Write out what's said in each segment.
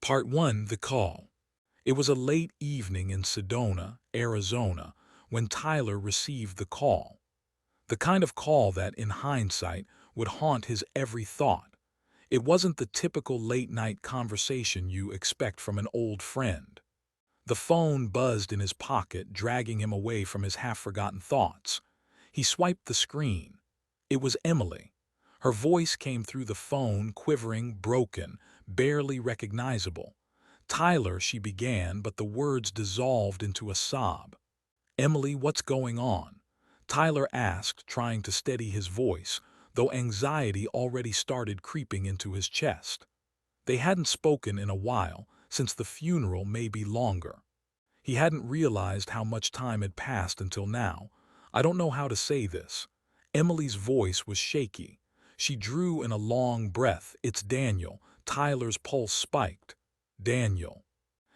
Part 1, The Call. It was a late evening in Sedona, Arizona, when Tyler received the call. The kind of call that, in hindsight, would haunt his every thought. It wasn't the typical late-night conversation you expect from an old friend. The phone buzzed in his pocket, dragging him away from his half-forgotten thoughts. He swiped the screen. It was Emily. Her voice came through the phone, quivering, broken, barely recognizable. "Tyler," she began, but the words dissolved into a sob. "Emily, what's going on?" Tyler asked, trying to steady his voice, though anxiety already started creeping into his chest. They hadn't spoken in a while, since the funeral, maybe longer. He hadn't realized how much time had passed until now. "I don't know how to say this." Emily's voice was shaky. She drew in a long breath. "It's Daniel." Tyler's pulse spiked. Daniel.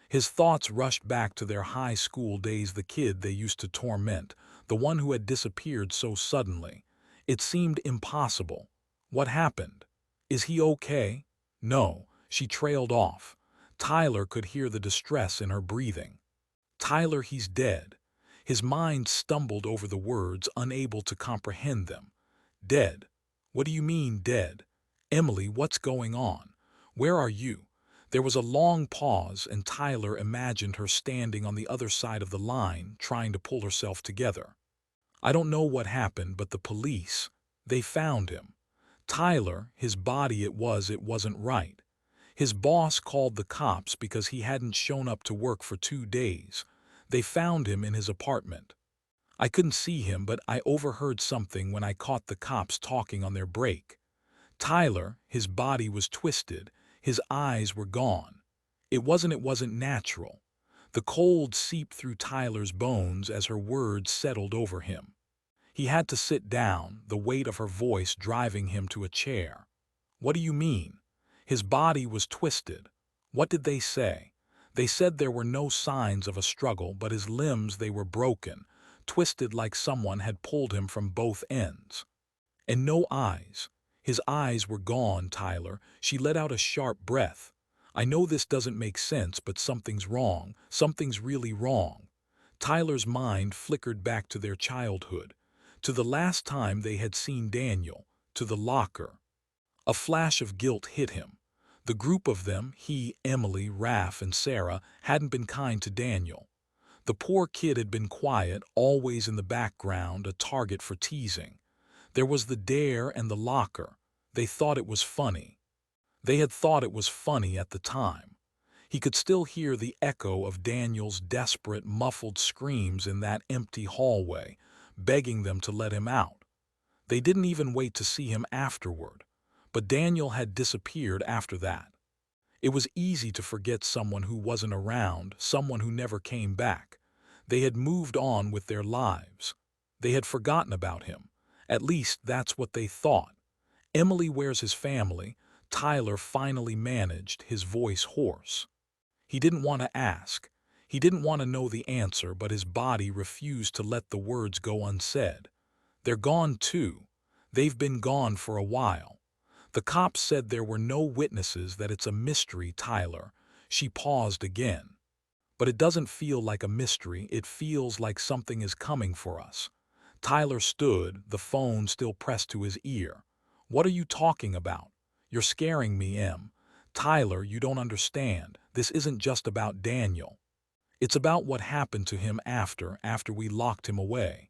His thoughts rushed back to their high school days, the kid they used to torment, the one who had disappeared so suddenly. It seemed impossible. What happened? "Is he okay?" "No." She trailed off. Tyler could hear the distress in her breathing. "Tyler, he's dead." His mind stumbled over the words, unable to comprehend them. "Dead? What do you mean, dead?" "Emily, what's going on? Where are you?" There was a long pause, and Tyler imagined her standing on the other side of the line, trying to pull herself together. "I don't know what happened, but the police, they found him." Tyler, his body, it wasn't right. His boss called the cops because he hadn't shown up to work for 2 days. They found him in his apartment. "I couldn't see him, but I overheard something when I caught the cops talking on their break." Tyler, his body was twisted, his eyes were gone. It wasn't natural. The cold seeped through Tyler's bones as her words settled over him. He had to sit down, the weight of her voice driving him to a chair. "What do you mean?" His body was twisted. "What did they say?" "They said there were no signs of a struggle, but his limbs, they were broken, twisted like someone had pulled him from both ends. And no eyes. His eyes were gone." Tyler. She let out a sharp breath. "I know this doesn't make sense, but something's wrong. Something's really wrong." Tyler's mind flickered back to their childhood, to the last time they had seen Daniel, to the locker. A flash of guilt hit him. The group of them, he, Emily, Raph, and Sarah, hadn't been kind to Daniel. The poor kid had been quiet, always in the background, a target for teasing. There was the dare and the locker. They thought it was funny. They had thought it was funny at the time. He could still hear the echo of Daniel's desperate, muffled screams in that empty hallway, begging them to let him out. They didn't even wait to see him afterward. But Daniel had disappeared after that. It was easy to forget someone who wasn't around, someone who never came back. They had moved on with their lives. They had forgotten about him. At least that's what they thought. "Emily, where's his family?" Tyler finally managed, his voice hoarse. He didn't want to ask. He didn't want to know the answer, but his body refused to let the words go unsaid. "They're gone too. They've been gone for a while. The cops said there were no witnesses, that it's a mystery." "Tyler." She paused again. "But it doesn't feel like a mystery. It feels like something is coming for us." Tyler stood, the phone still pressed to his ear. "What are you talking about?" "You're scaring me, Em." "Tyler, you don't understand. This isn't just about Daniel. It's about what happened to him after we locked him away.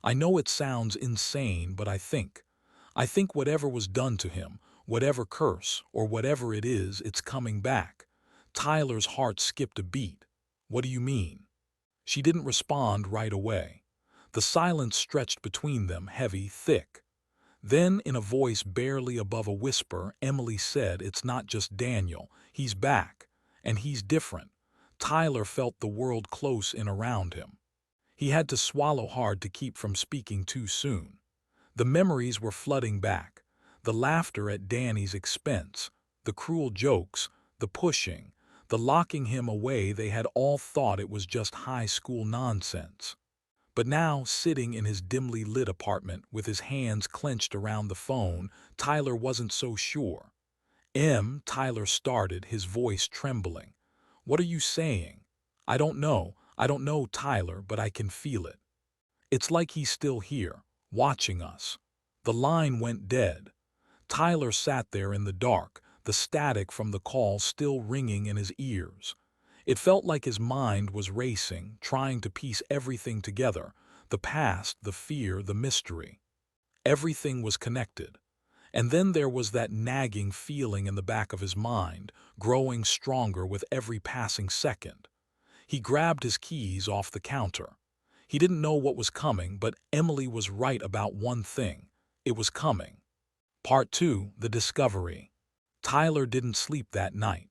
I know it sounds insane, but I think whatever was done to him, whatever curse or whatever it is, it's coming back." Tyler's heart skipped a beat. "What do you mean?" She didn't respond right away. The silence stretched between them, heavy, thick. Then, in a voice barely above a whisper, Emily said, "It's not just Daniel. He's back. And he's different." Tyler felt the world close in around him. He had to swallow hard to keep from speaking too soon. The memories were flooding back. The laughter at Danny's expense, the cruel jokes, the pushing, the locking him away. They had all thought it was just high school nonsense. But now, sitting in his dimly lit apartment with his hands clenched around the phone, Tyler wasn't so sure. Tyler started, his voice trembling. "What are you saying?" "I don't know. I don't know, Tyler, but I can feel it. It's like he's still here, watching us." The line went dead. Tyler sat there in the dark, the static from the call still ringing in his ears. It felt like his mind was racing, trying to piece everything together, the past, the fear, the mystery. Everything was connected. And then there was that nagging feeling in the back of his mind, growing stronger with every passing second. He grabbed his keys off the counter. He didn't know what was coming, but Emily was right about one thing. It was coming. Part 2, The Discovery. Tyler didn't sleep that night.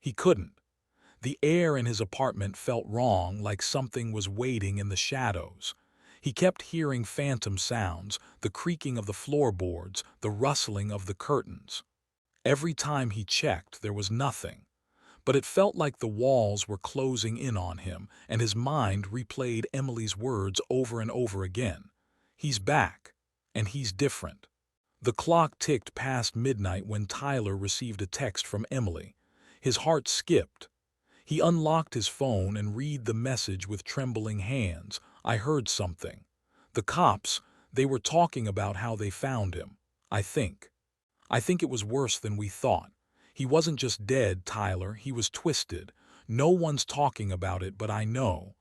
He couldn't. The air in his apartment felt wrong, like something was waiting in the shadows. He kept hearing phantom sounds, the creaking of the floorboards, the rustling of the curtains. Every time he checked, there was nothing. But it felt like the walls were closing in on him, and his mind replayed Emily's words over and over again. He's back, and he's different. The clock ticked past midnight when Tyler received a text from Emily. His heart skipped. He unlocked his phone and read the message with trembling hands. "I heard something. The cops, they were talking about how they found him. I think it was worse than we thought. He wasn't just dead, Tyler, he was twisted. No one's talking about it, but I know."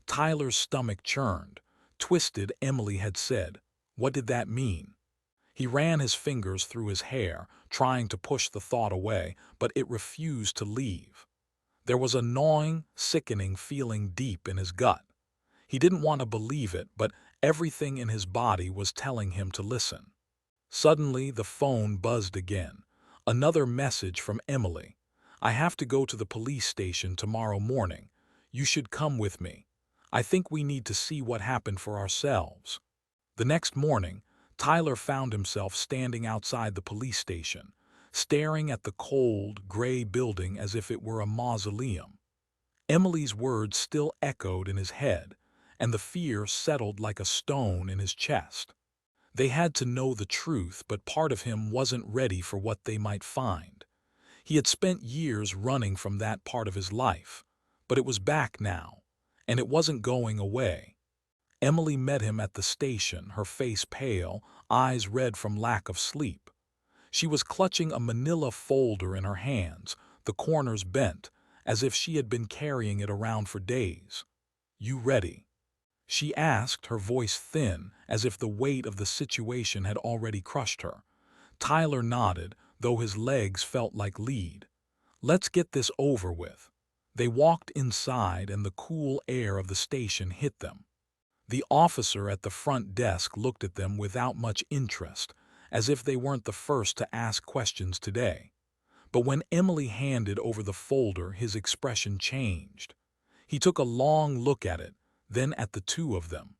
Tyler's stomach churned. Twisted, Emily had said. What did that mean? He ran his fingers through his hair, trying to push the thought away, but it refused to leave. There was a gnawing, sickening feeling deep in his gut. He didn't want to believe it, but everything in his body was telling him to listen. Suddenly, the phone buzzed again. Another message from Emily. "I have to go to the police station tomorrow morning. You should come with me. I think we need to see what happened for ourselves." The next morning, Tyler found himself standing outside the police station, staring at the cold, gray building as if it were a mausoleum. Emily's words still echoed in his head, and the fear settled like a stone in his chest. They had to know the truth, but part of him wasn't ready for what they might find. He had spent years running from that part of his life, but it was back now, and it wasn't going away. Emily met him at the station, her face pale, eyes red from lack of sleep. She was clutching a manila folder in her hands, the corners bent, as if she had been carrying it around for days. "You ready?" she asked, her voice thin, as if the weight of the situation had already crushed her. Tyler nodded, though his legs felt like lead. "Let's get this over with." They walked inside, and the cool air of the station hit them. The officer at the front desk looked at them without much interest, as if they weren't the first to ask questions today. But when Emily handed over the folder, his expression changed. He took a long look at it, then at the two of them.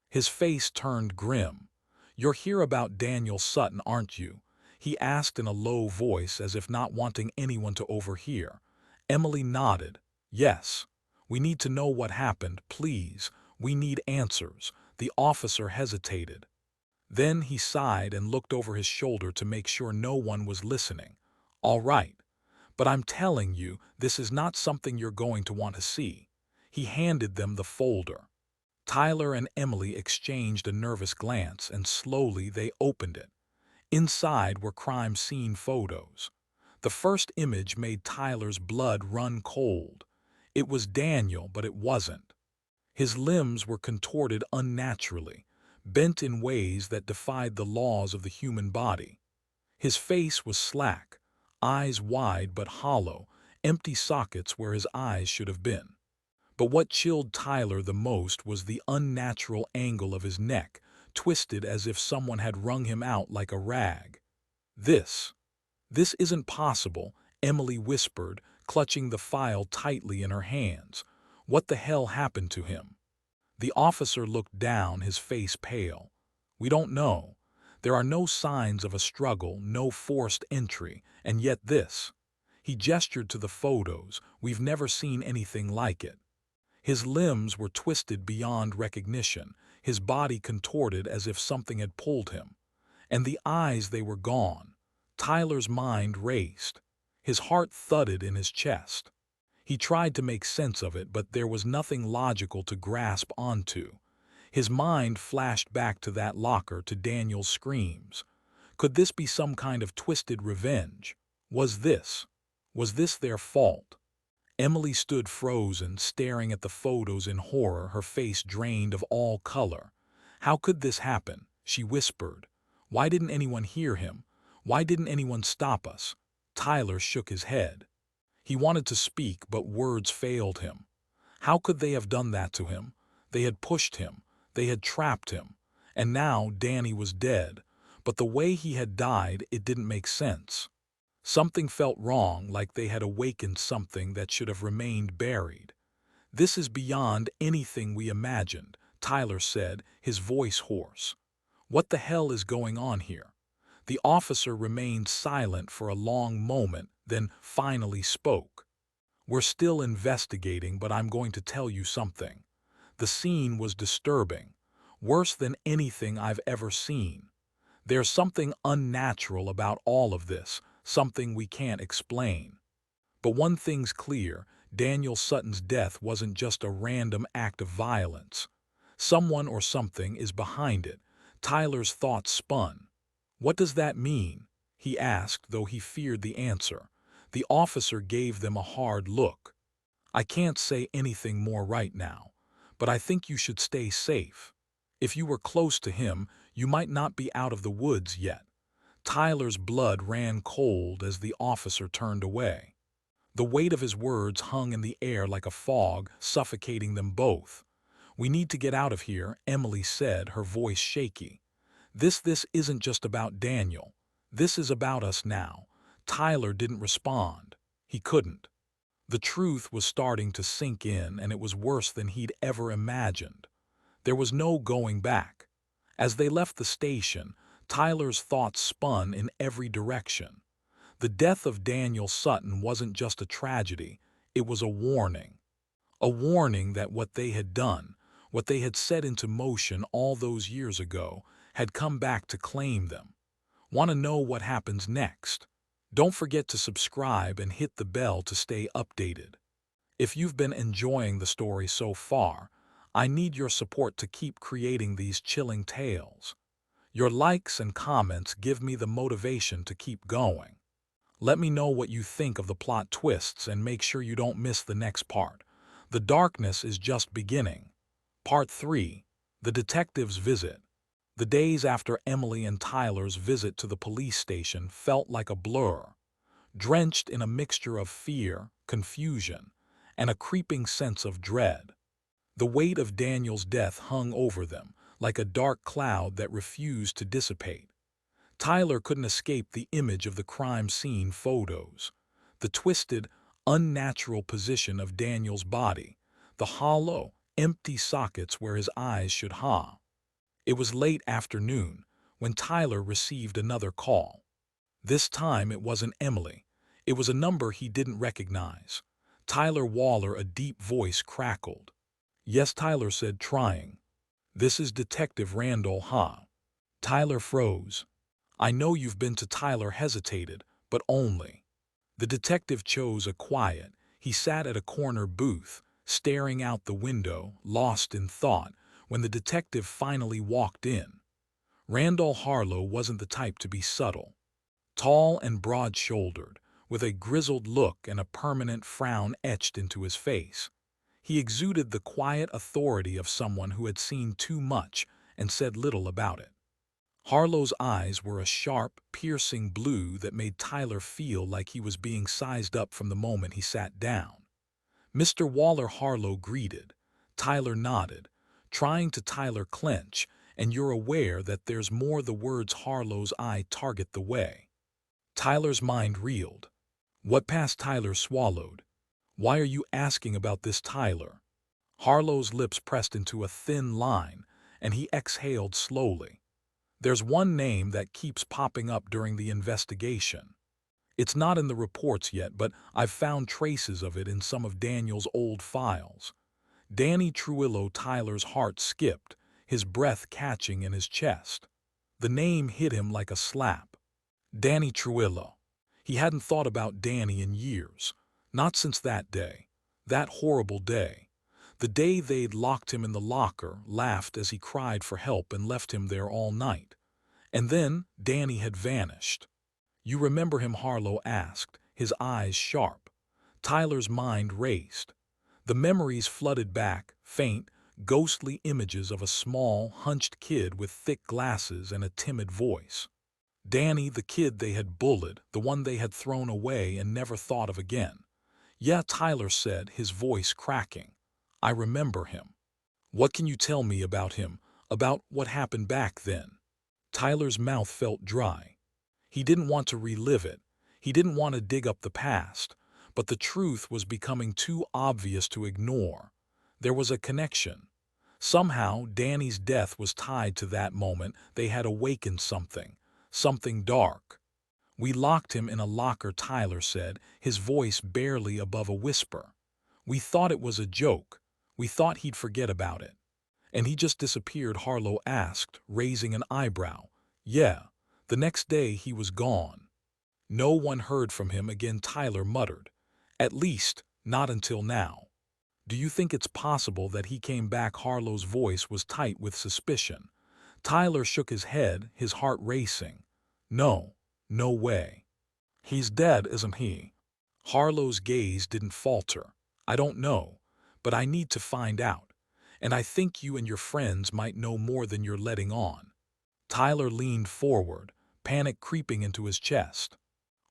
His face turned grim. "You're here about Daniel Sutton, aren't you?" he asked in a low voice, as if not wanting anyone to overhear. Emily nodded. "Yes. We need to know what happened, please. We need answers." The officer hesitated. Then he sighed and looked over his shoulder to make sure no one was listening. "All right. But I'm telling you, this is not something you're going to want to see." He handed them the folder. Tyler and Emily exchanged a nervous glance, and slowly they opened it. Inside were crime scene photos. The first image made Tyler's blood run cold. It was Daniel, but it wasn't. His limbs were contorted unnaturally, bent in ways that defied the laws of the human body. His face was slack, eyes wide but hollow, empty sockets where his eyes should have been. But what chilled Tyler the most was the unnatural angle of his neck, twisted as if someone had wrung him out like a rag. This isn't possible," Emily whispered, clutching the file tightly in her hands. "What the hell happened to him?" The officer looked down, his face pale. "We don't know. There are no signs of a struggle, no forced entry, and yet this." He gestured to the photos. "We've never seen anything like it." His limbs were twisted beyond recognition, his body contorted as if something had pulled him. And the eyes, they were gone. Tyler's mind raced. His heart thudded in his chest. He tried to make sense of it, but there was nothing logical to grasp onto. His mind flashed back to that locker, to Daniel's screams. Could this be some kind of twisted revenge? Was this their fault? Emily stood frozen, staring at the photos in horror, her face drained of all color. How could this happen? She whispered. Why didn't anyone hear him? Why didn't anyone stop us? Tyler shook his head. He wanted to speak, but words failed him. How could they have done that to him? They had pushed him. They had trapped him. And now Danny was dead. But the way he had died, it didn't make sense. Something felt wrong, like they had awakened something that should have remained buried. This is beyond anything we imagined, Tyler said, his voice hoarse. What the hell is going on here? The officer remained silent for a long moment, then finally spoke. We're still investigating, but I'm going to tell you something. The scene was disturbing, worse than anything I've ever seen. There's something unnatural about all of this, something we can't explain. But one thing's clear, Daniel Sutton's death wasn't just a random act of violence. Someone or something is behind it. Tyler's thoughts spun. What does that mean? He asked, though he feared the answer. The officer gave them a hard look. I can't say anything more right now, but I think you should stay safe. If you were close to him, you might not be out of the woods yet. Tyler's blood ran cold as the officer turned away. The weight of his words hung in the air like a fog, suffocating them both. We need to get out of here, Emily said, her voice shaky. This isn't just about Daniel. This is about us now. Tyler didn't respond. He couldn't. The truth was starting to sink in, and it was worse than he'd ever imagined. There was no going back. As they left the station, Tyler's thoughts spun in every direction. The death of Daniel Sutton wasn't just a tragedy, it was a warning. A warning that what they had done, what they had set into motion all those years ago, had come back to claim them. Want to know what happens next? Don't forget to subscribe and hit the bell to stay updated. If you've been enjoying the story so far, I need your support to keep creating these chilling tales. Your likes and comments give me the motivation to keep going. Let me know what you think of the plot twists and make sure you don't miss the next part. The darkness is just beginning. Part 3. The Detective's Visit. The days after Emily and Tyler's visit to the police station felt like a blur, drenched in a mixture of fear, confusion, and a creeping sense of dread. The weight of Daniel's death hung over them, like a dark cloud that refused to dissipate. Tyler couldn't escape the image of the crime scene photos, the twisted, unnatural position of Daniel's body, the hollow, empty sockets where his eyes should ha. It was late afternoon when Tyler received another call. This time it wasn't Emily. It was a number he didn't recognize. Tyler Waller, a deep voice crackled. Yes, Tyler said, trying. This is Detective Randall Ha. Tyler froze. I know you've been to. Tyler hesitated, but only. The detective chose a quiet. He sat at a corner booth, staring out the window, lost in thought, when the detective finally walked in. Randall Harlow wasn't the type to be subtle. Tall and broad-shouldered, with a grizzled look and a permanent frown etched into his face. He exuded the quiet authority of someone who had seen too much and said little about it. Harlow's eyes were a sharp, piercing blue that made Tyler feel like he was being sized up from the moment he sat down. Mr. Waller, Harlow greeted. Tyler nodded, trying to Tyler clench, and you're aware that there's more. The words Harlow's eye target the way. Tyler's mind reeled. What past? Tyler swallowed. Why are you asking about this, Tyler? Harlow's lips pressed into a thin line, and he exhaled slowly. There's one name that keeps popping up during the investigation. It's not in the reports yet, but I've found traces of it in some of Daniel's old files. Danny Trujillo. Tyler's heart skipped, his breath catching in his chest. The name hit him like a slap. Danny Trujillo. He hadn't thought about Danny in years. Not since that day. That horrible day. The day they'd locked him in the locker, laughed as he cried for help, and left him there all night. And then Danny had vanished. "You remember him?" Harlow asked, his eyes sharp. Tyler's mind raced. The memories flooded back, faint, ghostly images of a small, hunched kid with thick glasses and a timid voice. Danny, the kid they had bullied, the one they had thrown away and never thought of again. "Yeah," Tyler said, his voice cracking. "I remember him." "What can you tell me about him, about what happened back then?" Tyler's mouth felt dry. He didn't want to relive it. He didn't want to dig up the past. But the truth was becoming too obvious to ignore. There was a connection. Somehow, Danny's death was tied to that moment. They had awakened something. Something dark. "We locked him in a locker," Tyler said, his voice barely above a whisper. "We thought it was a joke. We thought he'd forget about it." "And he just disappeared?" Harlow asked, raising an eyebrow. "Yeah. The next day he was gone." "No one heard from him again," Tyler muttered. "At least, not until now." "Do you think it's possible that he came back?" Harlow's voice was tight with suspicion. Tyler shook his head, his heart racing. "No. No way. He's dead, isn't he?" Harlow's gaze didn't falter. "I don't know, but I need to find out. And I think you and your friends might know more than you're letting on." Tyler leaned forward, panic creeping into his chest.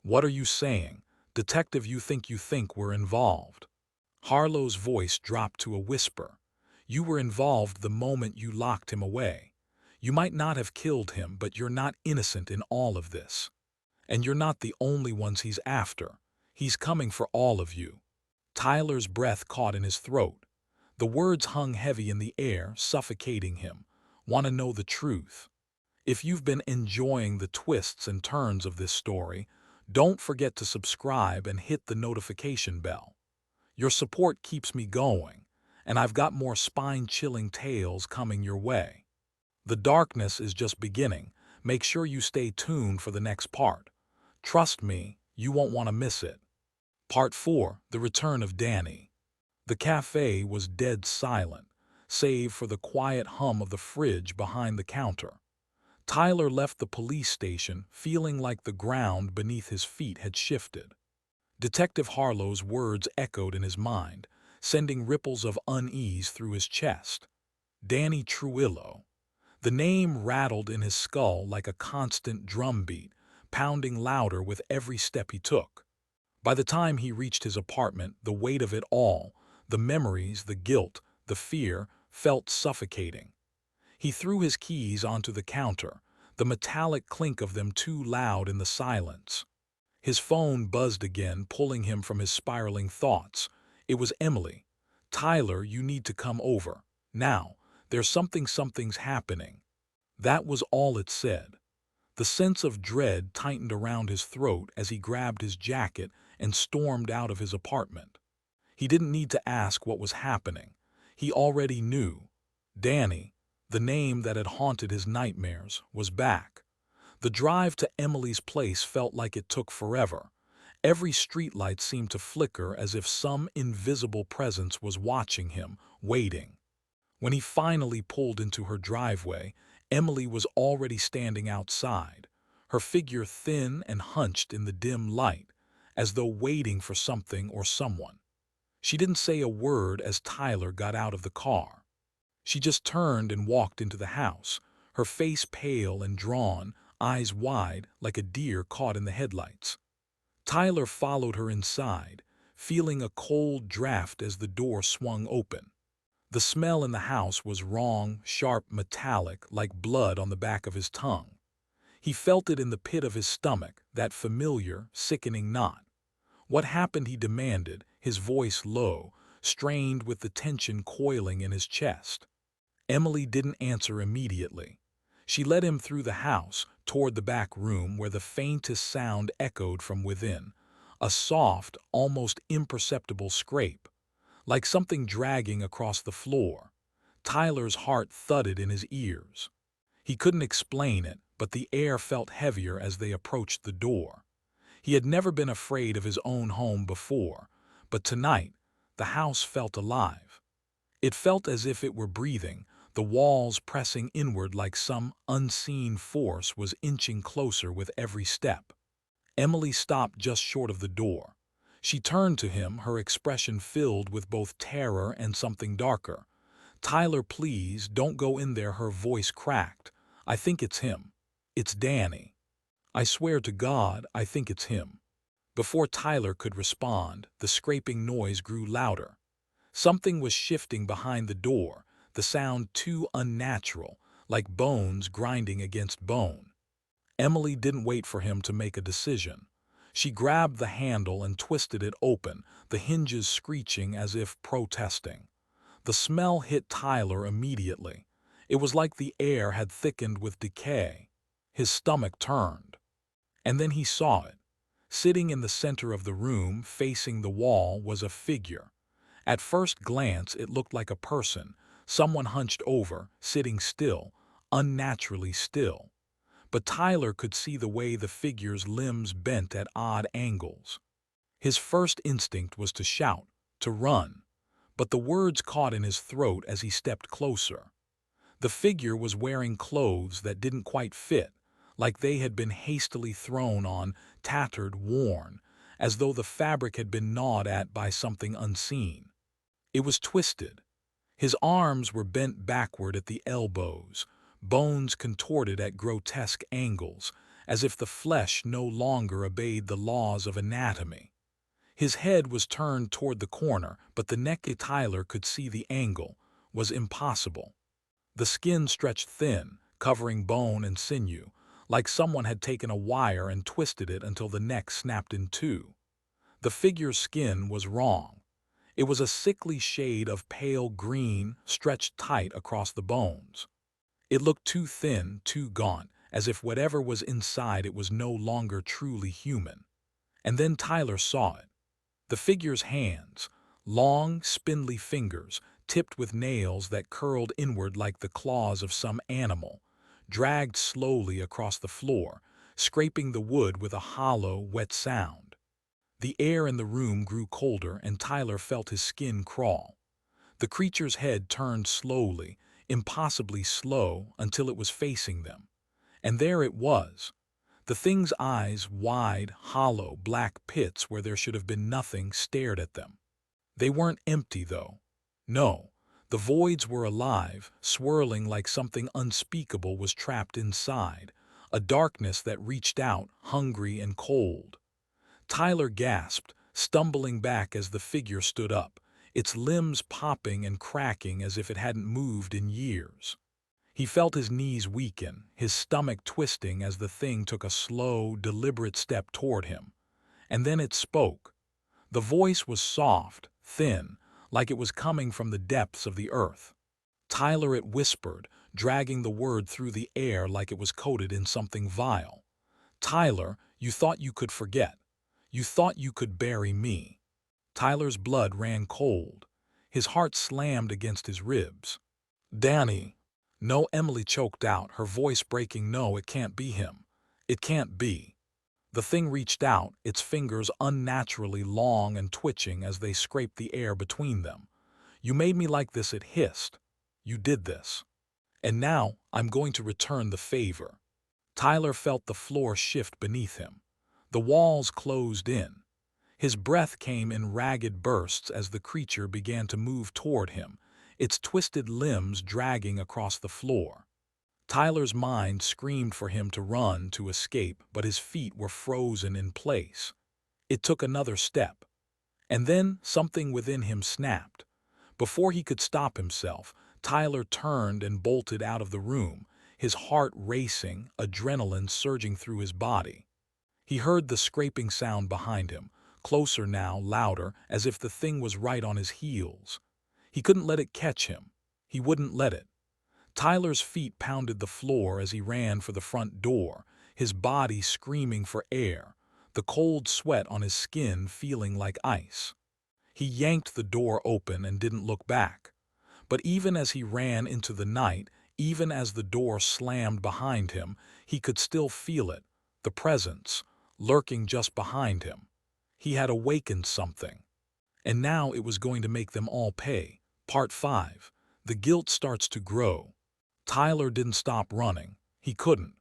"What are you saying? Detective, you think we're involved?" Harlow's voice dropped to a whisper. "You were involved the moment you locked him away. You might not have killed him, but you're not innocent in all of this. And you're not the only ones he's after. He's coming for all of you." Tyler's breath caught in his throat. The words hung heavy in the air, suffocating him. "Want to know the truth?" If you've been enjoying the twists and turns of this story, don't forget to subscribe and hit the notification bell. Your support keeps me going, and I've got more spine-chilling tales coming your way. The darkness is just beginning. Make sure you stay tuned for the next part. Trust me, you won't want to miss it. Part 4, The Return of Danny. The cafe was dead silent, save for the quiet hum of the fridge behind the counter. Tyler left the police station feeling like the ground beneath his feet had shifted. Detective Harlow's words echoed in his mind, sending ripples of unease through his chest. Danny Trujillo. The name rattled in his skull like a constant drumbeat, pounding louder with every step he took. By the time he reached his apartment, the weight of it all, the memories, the guilt, the fear, felt suffocating. He threw his keys onto the counter, the metallic clink of them too loud in the silence. His phone buzzed again, pulling him from his spiraling thoughts. It was Emily. "Tyler, you need to come over. Now. Something's happening." That was all it said. The sense of dread tightened around his throat as he grabbed his jacket and stormed out of his apartment. He didn't need to ask what was happening. He already knew. Danny, the name that had haunted his nightmares, was back. The drive to Emily's place felt like it took forever. Every streetlight seemed to flicker as if some invisible presence was watching him, waiting. When he finally pulled into her driveway, Emily was already standing outside, her figure thin and hunched in the dim light, as though waiting for something or someone. She didn't say a word as Tyler got out of the car. She just turned and walked into the house, her face pale and drawn, eyes wide like a deer caught in the headlights. Tyler followed her inside, feeling a cold draft as the door swung open. The smell in the house was wrong, sharp, metallic, like blood on the back of his tongue. He felt it in the pit of his stomach, that familiar, sickening knot. "What happened?" he demanded, his voice low, strained with the tension coiling in his chest. Emily didn't answer immediately. She led him through the house, toward the back room where the faintest sound echoed from within, a soft, almost imperceptible scrape. Like something dragging across the floor. Tyler's heart thudded in his ears. He couldn't explain it, but the air felt heavier as they approached the door. He had never been afraid of his own home before, but tonight the house felt alive. It felt as if it were breathing, the walls pressing inward like some unseen force was inching closer with every step. Emily stopped just short of the door. She turned to him, her expression filled with both terror and something darker. "Tyler, please, don't go in there," her voice cracked. "I think it's him. It's Danny. I swear to God, I think it's him." Before Tyler could respond, the scraping noise grew louder. Something was shifting behind the door, the sound too unnatural, like bones grinding against bone. Emily didn't wait for him to make a decision. She grabbed the handle and twisted it open, the hinges screeching as if protesting. The smell hit Tyler immediately. It was like the air had thickened with decay. His stomach turned. And then he saw it. Sitting in the center of the room, facing the wall, was a figure. At first glance, it looked like a person, someone hunched over, sitting still, unnaturally still. But Tyler could see the way the figure's limbs bent at odd angles. His first instinct was to shout, to run, but the words caught in his throat as he stepped closer. The figure was wearing clothes that didn't quite fit, like they had been hastily thrown on, tattered, worn, as though the fabric had been gnawed at by something unseen. It was twisted. His arms were bent backward at the elbows, bones contorted at grotesque angles, as if the flesh no longer obeyed the laws of anatomy. His head was turned toward the corner, but the neck of Tyler could see the angle was impossible. The skin stretched thin, covering bone and sinew, like someone had taken a wire and twisted it until the neck snapped in two. The figure's skin was wrong. It was a sickly shade of pale green, stretched tight across the bones. It looked too thin, too gaunt, as if whatever was inside it was no longer truly human. And then Tyler saw it. The figure's hands, long, spindly fingers, tipped with nails that curled inward like the claws of some animal, dragged slowly across the floor, scraping the wood with a hollow, wet sound. The air in the room grew colder, and Tyler felt his skin crawl. The creature's head turned slowly, impossibly slow, until it was facing them. And there it was. The thing's eyes, wide, hollow, black pits where there should have been nothing, stared at them. They weren't empty, though. No, the voids were alive, swirling like something unspeakable was trapped inside, a darkness that reached out, hungry and cold. Tyler gasped, stumbling back as the figure stood up, its limbs popping and cracking as if it hadn't moved in years. He felt his knees weaken, his stomach twisting as the thing took a slow, deliberate step toward him. And then it spoke. The voice was soft, thin, like it was coming from the depths of the earth. "Tyler," it whispered, dragging the word through the air like it was coated in something vile. "Tyler, you thought you could forget. You thought you could bury me." Tyler's blood ran cold. His heart slammed against his ribs. "Danny." "No," Emily choked out, her voice breaking. "No, it can't be him. It can't be." The thing reached out, its fingers unnaturally long and twitching as they scraped the air between them. "You made me like this," it hissed. "You did this. And now I'm going to return the favor." Tyler felt the floor shift beneath him. The walls closed in. His breath came in ragged bursts as the creature began to move toward him, its twisted limbs dragging across the floor. Tyler's mind screamed for him to run, to escape, but his feet were frozen in place. It took another step. And then something within him snapped. Before he could stop himself, Tyler turned and bolted out of the room, his heart racing, adrenaline surging through his body. He heard the scraping sound behind him, closer now, louder, as if the thing was right on his heels. He couldn't let it catch him. He wouldn't let it. Tyler's feet pounded the floor as he ran for the front door, his body screaming for air, the cold sweat on his skin feeling like ice. He yanked the door open and didn't look back. But even as he ran into the night, Even as the door slammed behind him, he could still feel it, the presence, lurking just behind him. He had awakened something. And now it was going to make them all pay. Part 5. The guilt starts to grow. Tyler didn't stop running. He couldn't.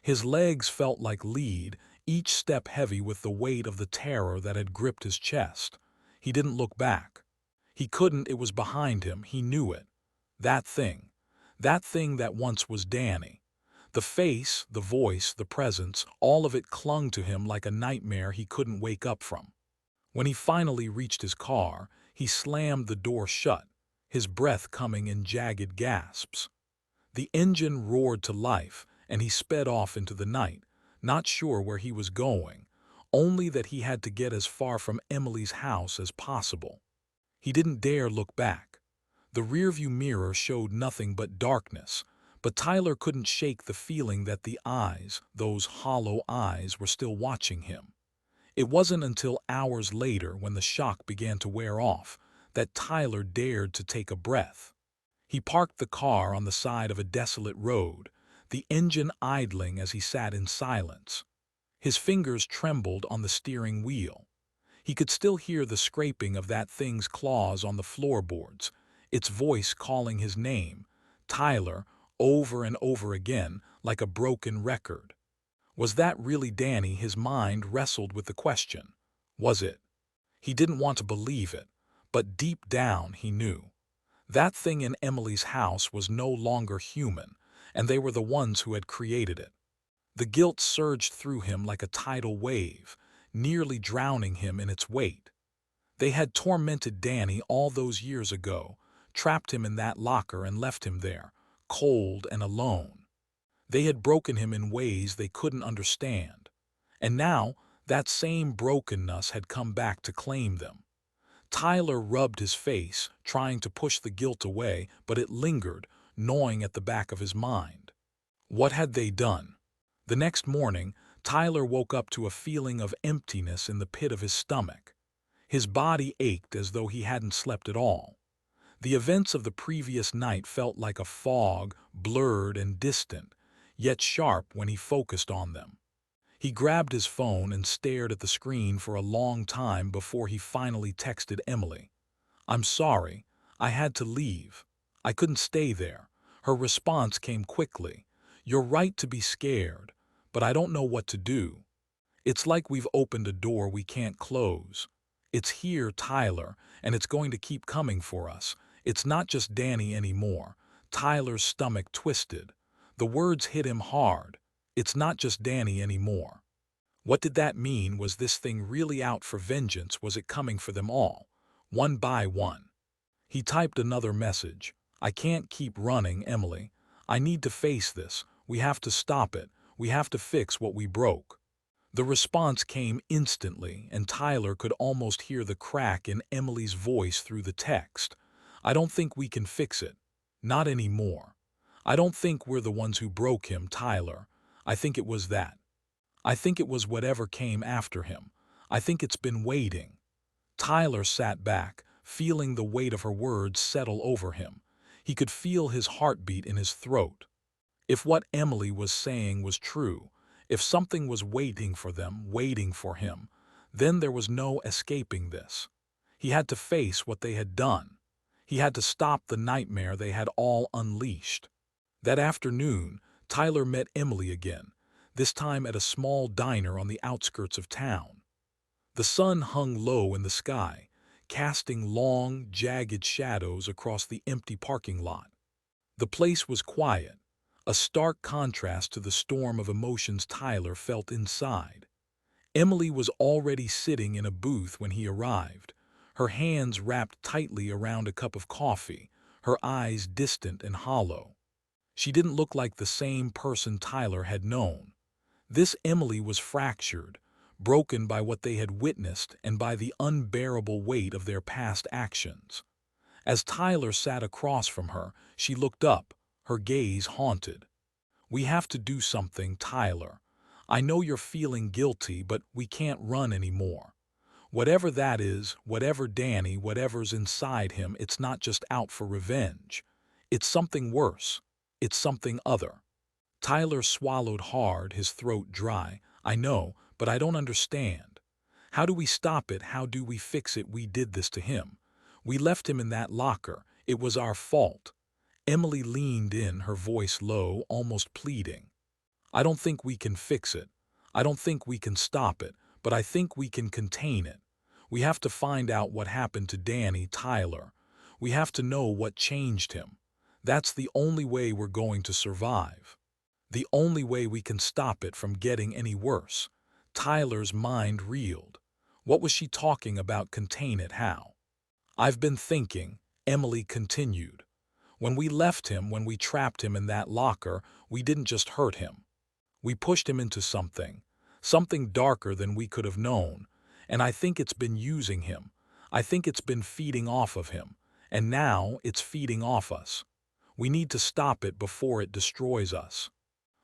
His legs felt like lead, each step heavy with the weight of the terror that had gripped his chest. He didn't look back. He couldn't, it was behind him, he knew it. That thing. That thing that once was Danny. The face, the voice, the presence, all of it clung to him like a nightmare he couldn't wake up from. When he finally reached his car, he slammed the door shut, his breath coming in jagged gasps. The engine roared to life, and he sped off into the night, not sure where he was going, only that he had to get as far from Emily's house as possible. He didn't dare look back. The rearview mirror showed nothing but darkness, but Tyler couldn't shake the feeling that the eyes, those hollow eyes, were still watching him. It wasn't until hours later, when the shock began to wear off, that Tyler dared to take a breath. He parked the car on the side of a desolate road, the engine idling as he sat in silence. His fingers trembled on the steering wheel. He could still hear the scraping of that thing's claws on the floorboards, its voice calling his name, Tyler, over and over again, like a broken record. Was that really Danny? His mind wrestled with the question. Was it? He didn't want to believe it, but deep down he knew. That thing in Emily's house was no longer human, and they were the ones who had created it. The guilt surged through him like a tidal wave, nearly drowning him in its weight. They had tormented Danny all those years ago, trapped him in that locker and left him there, cold and alone. They had broken him in ways they couldn't understand. And now, that same brokenness had come back to claim them. Tyler rubbed his face, trying to push the guilt away, but it lingered, gnawing at the back of his mind. What had they done? The next morning, Tyler woke up to a feeling of emptiness in the pit of his stomach. His body ached as though he hadn't slept at all. The events of the previous night felt like a fog, blurred and distant, yet sharp when he focused on them. He grabbed his phone and stared at the screen for a long time before he finally texted Emily. "I'm sorry. I had to leave. I couldn't stay there." Her response came quickly. "You're right to be scared, but I don't know what to do. It's like we've opened a door we can't close. It's here, Tyler, and it's going to keep coming for us. It's not just Danny anymore." Tyler's stomach twisted. The words hit him hard. It's not just Danny anymore. What did that mean? Was this thing really out for vengeance? Was it coming for them all, one by one? He typed another message. "I can't keep running, Emily. I need to face this. We have to stop it. We have to fix what we broke." The response came instantly, and Tyler could almost hear the crack in Emily's voice through the text. "I don't think we can fix it. Not anymore. I don't think we're the ones who broke him, Tyler. I think it was that. I think it was whatever came after him. I think it's been waiting." Tyler sat back, feeling the weight of her words settle over him. He could feel his heartbeat in his throat. If what Emily was saying was true, if something was waiting for them, waiting for him, then there was no escaping this. He had to face what they had done. He had to stop the nightmare they had all unleashed. That afternoon, Tyler met Emily again, this time at a small diner on the outskirts of town. The sun hung low in the sky, casting long, jagged shadows across the empty parking lot. The place was quiet, a stark contrast to the storm of emotions Tyler felt inside. Emily was already sitting in a booth when he arrived, her hands wrapped tightly around a cup of coffee, her eyes distant and hollow. She didn't look like the same person Tyler had known. This Emily was fractured, broken by what they had witnessed and by the unbearable weight of their past actions. As Tyler sat across from her, she looked up, her gaze haunted. "We have to do something, Tyler. I know you're feeling guilty, but we can't run anymore. Whatever that is, whatever Danny, whatever's inside him, it's not just out for revenge. It's something worse. It's something other. Tyler swallowed hard, his throat dry. I know, but I don't understand. How do we stop it? How do we fix it? We did this to him. We left him in that locker. It was our fault. Emily leaned in, her voice low, almost pleading. I don't think we can fix it. I don't think we can stop it, but I think we can contain it. We have to find out what happened to Danny, Tyler. We have to know what changed him. That's the only way we're going to survive. The only way we can stop it from getting any worse. Tyler's mind reeled. What was she talking about? Contain it? How? I've been thinking, Emily continued. When we left him, when we trapped him in that locker, we didn't just hurt him. We pushed him into something darker than we could have known. And I think it's been using him. I think it's been feeding off of him. And now it's feeding off us. We need to stop it before it destroys us.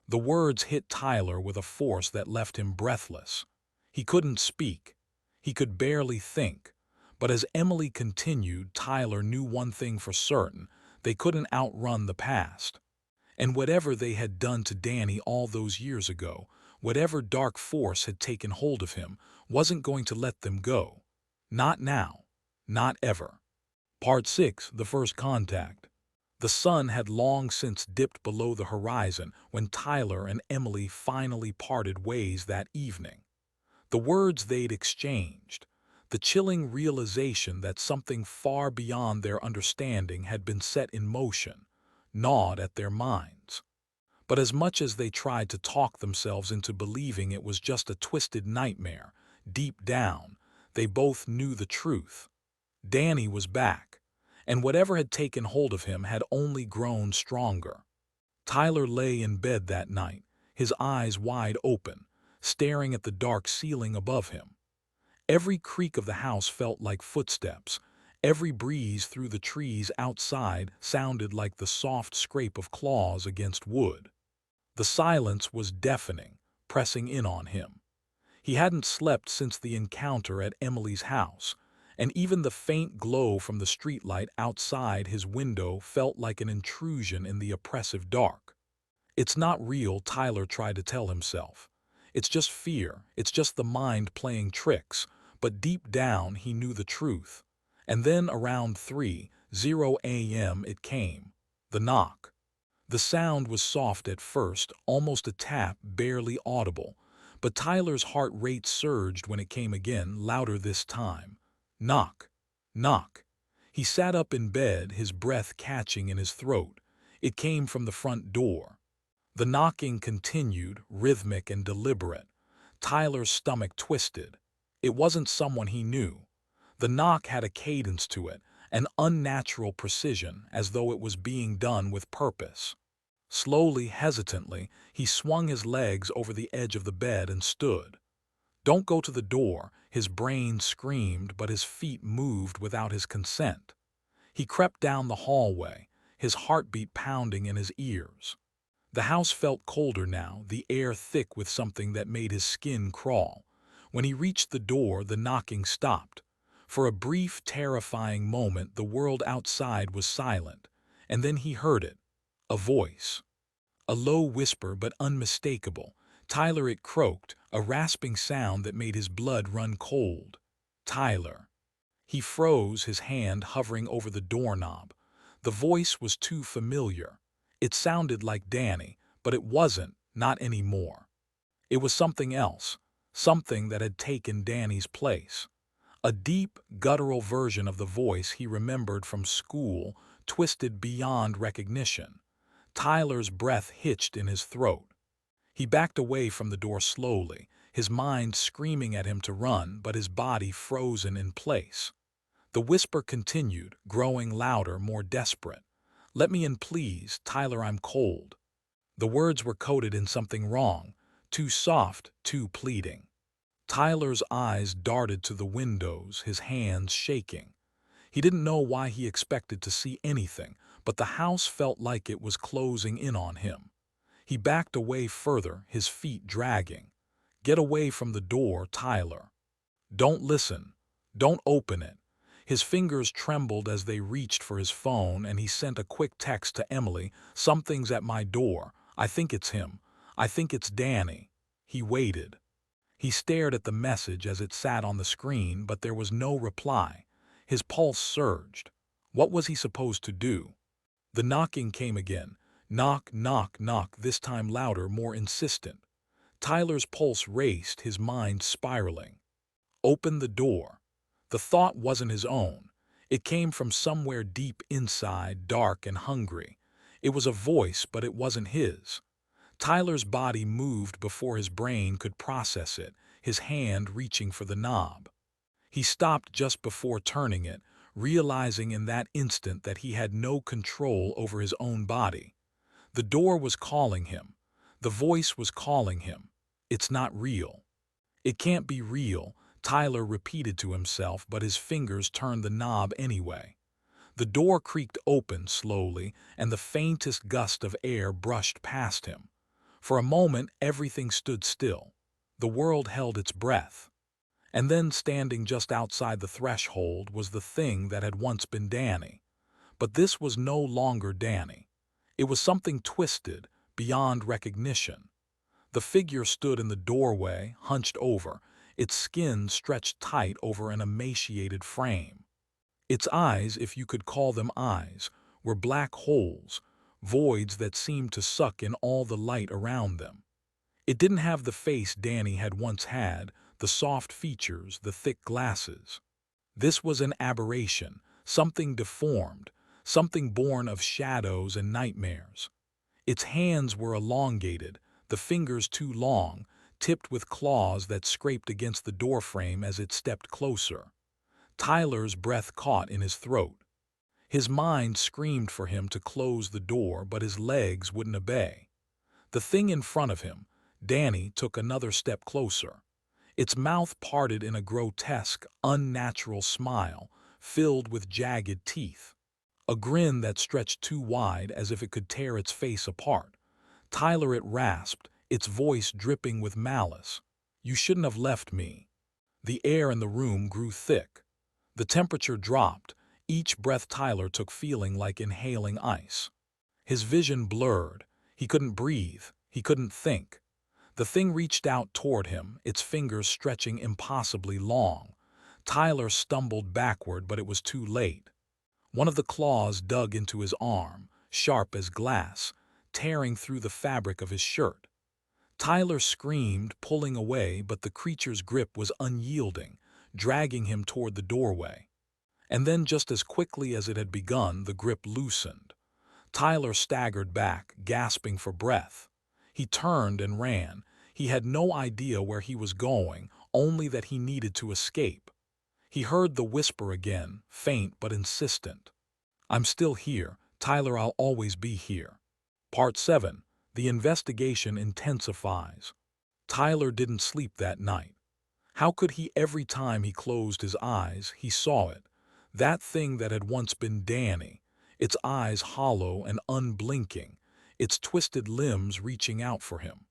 The words hit Tyler with a force that left him breathless. He couldn't speak. He could barely think. But as Emily continued, Tyler knew one thing for certain. They couldn't outrun the past. And whatever they had done to Danny all those years ago, whatever dark force had taken hold of him, wasn't going to let them go. Not now. Not ever. Part 6, The First Contact. The sun had long since dipped below the horizon when Tyler and Emily finally parted ways that evening. The words they'd exchanged, the chilling realization that something far beyond their understanding had been set in motion, gnawed at their minds. But as much as they tried to talk themselves into believing it was just a twisted nightmare, deep down, they both knew the truth. Danny was back. And whatever had taken hold of him had only grown stronger. Tyler lay in bed that night, his eyes wide open, staring at the dark ceiling above him. Every creak of the house felt like footsteps. Every breeze through the trees outside sounded like the soft scrape of claws against wood. The silence was deafening, pressing in on him. He hadn't slept since the encounter at Emily's house, and even the faint glow from the streetlight outside his window felt like an intrusion in the oppressive dark. It's not real, Tyler tried to tell himself. It's just fear, it's just the mind playing tricks, but deep down he knew the truth. And then around 3:00 a.m. it came. The knock. The sound was soft at first, almost a tap, barely audible, but Tyler's heart rate surged when it came again, louder this time. Knock. Knock. He sat up in bed, his breath catching in his throat. It came from the front door. The knocking continued, rhythmic and deliberate. Tyler's stomach twisted. It wasn't someone he knew. The knock had a cadence to it, an unnatural precision, as though it was being done with purpose. Slowly, hesitantly, he swung his legs over the edge of the bed and stood. Don't go to the door, his brain screamed, but his feet moved without his consent. He crept down the hallway, his heartbeat pounding in his ears. The house felt colder now, the air thick with something that made his skin crawl. When he reached the door, the knocking stopped. For a brief, terrifying moment, the world outside was silent, and then he heard it. A voice. A low whisper, but unmistakable. Tyler, it croaked, a rasping sound that made his blood run cold. Tyler. He froze, his hand hovering over the doorknob. The voice was too familiar. It sounded like Danny, but it wasn't, not anymore. It was something else, something that had taken Danny's place. A deep, guttural version of the voice he remembered from school, twisted beyond recognition. Tyler's breath hitched in his throat. He backed away from the door slowly, his mind screaming at him to run, but his body frozen in place. The whisper continued, growing louder, more desperate. Let me in, please, Tyler, I'm cold. The words were coded in something wrong, too soft, too pleading. Tyler's eyes darted to the windows, his hands shaking. He didn't know why he expected to see anything, but the house felt like it was closing in on him. He backed away further, his feet dragging. Get away from the door, Tyler. Don't listen. Don't open it. His fingers trembled as they reached for his phone, and he sent a quick text to Emily. "Something's at my door. I think it's him. I think it's Danny." He waited. He stared at the message as it sat on the screen, but there was no reply. His pulse surged. What was he supposed to do? The knocking came again. Knock, knock, knock, this time louder, more insistent. Tyler's pulse raced, his mind spiraling. Open the door. The thought wasn't his own. It came from somewhere deep inside, dark and hungry. It was a voice, but it wasn't his. Tyler's body moved before his brain could process it, his hand reaching for the knob. He stopped just before turning it, realizing in that instant that he had no control over his own body. The door was calling him. The voice was calling him. It's not real. It can't be real, Tyler repeated to himself, but his fingers turned the knob anyway. The door creaked open slowly, and the faintest gust of air brushed past him. For a moment, everything stood still. The world held its breath. And then, standing just outside the threshold, was the thing that had once been Danny. But this was no longer Danny. It was something twisted, beyond recognition. The figure stood in the doorway, hunched over, its skin stretched tight over an emaciated frame. Its eyes, if you could call them eyes, were black holes, voids that seemed to suck in all the light around them. It didn't have the face Danny had once had, the soft features, the thick glasses. This was an aberration, something deformed, something born of shadows and nightmares. Its hands were elongated, the fingers too long, tipped with claws that scraped against the doorframe as it stepped closer. Tyler's breath caught in his throat. His mind screamed for him to close the door, but his legs wouldn't obey. The thing in front of him, Danny, took another step closer. Its mouth parted in a grotesque, unnatural smile, filled with jagged teeth. A grin that stretched too wide as if it could tear its face apart. "Tyler," it rasped, its voice dripping with malice. "You shouldn't have left me." The air in the room grew thick. The temperature dropped, each breath Tyler took feeling like inhaling ice. His vision blurred. He couldn't breathe. He couldn't think. The thing reached out toward him, its fingers stretching impossibly long. Tyler stumbled backward, but it was too late. One of the claws dug into his arm, sharp as glass, tearing through the fabric of his shirt. Tyler screamed, pulling away, but the creature's grip was unyielding, dragging him toward the doorway. And then, just as quickly as it had begun, the grip loosened. Tyler staggered back, gasping for breath. He turned and ran. He had no idea where he was going, only that he needed to escape. He heard the whisper again, faint but insistent. "I'm still here. Tyler, I'll always be here." Part 7. The investigation intensifies. Tyler didn't sleep that night. How could he? Every time he closed his eyes, he saw it. That thing that had once been Danny, its eyes hollow and unblinking, its twisted limbs reaching out for him.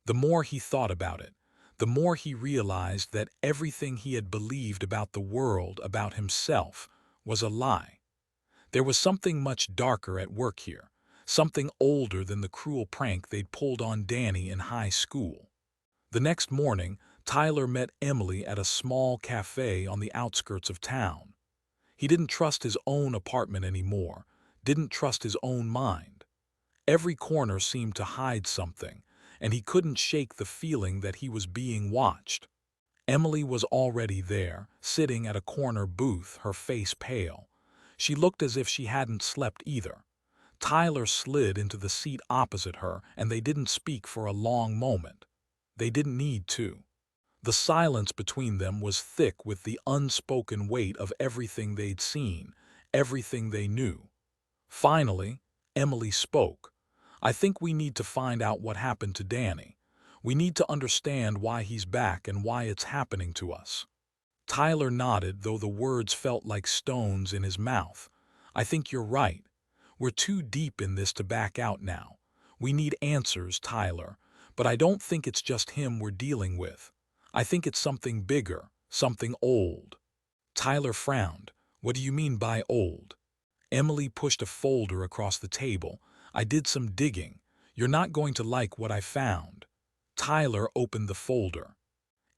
The more he thought about it, the more he realized that everything he had believed about the world, about himself, was a lie. There was something much darker at work here, something older than the cruel prank they'd pulled on Danny in high school. The next morning, Tyler met Emily at a small cafe on the outskirts of town. He didn't trust his own apartment anymore, didn't trust his own mind. Every corner seemed to hide something, and he couldn't shake the feeling that he was being watched. Emily was already there, sitting at a corner booth, her face pale. She looked as if she hadn't slept either. Tyler slid into the seat opposite her, and they didn't speak for a long moment. They didn't need to. The silence between them was thick with the unspoken weight of everything they'd seen, everything they knew. Finally, Emily spoke. "I think we need to find out what happened to Danny. We need to understand why he's back and why it's happening to us." Tyler nodded, though the words felt like stones in his mouth. "I think you're right. We're too deep in this to back out now. We need answers, Tyler, but I don't think it's just him we're dealing with. I think it's something bigger, something old." Tyler frowned. What do you mean by old? Emily pushed a folder across the table. I did some digging. You're not going to like what I found. Tyler opened the folder.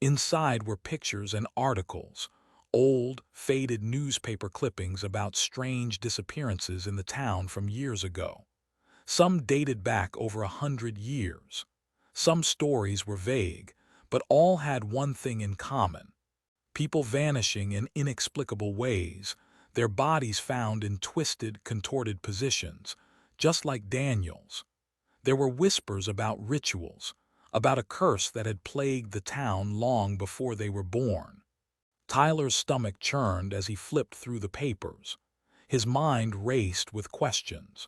Inside were pictures and articles, old, faded newspaper clippings about strange disappearances in the town from years ago. Some dated back over 100 years. Some stories were vague, but all had one thing in common: people vanishing in inexplicable ways, their bodies found in twisted, contorted positions, just like Daniel's. There were whispers about rituals, about a curse that had plagued the town long before they were born. Tyler's stomach churned as he flipped through the papers. His mind raced with questions.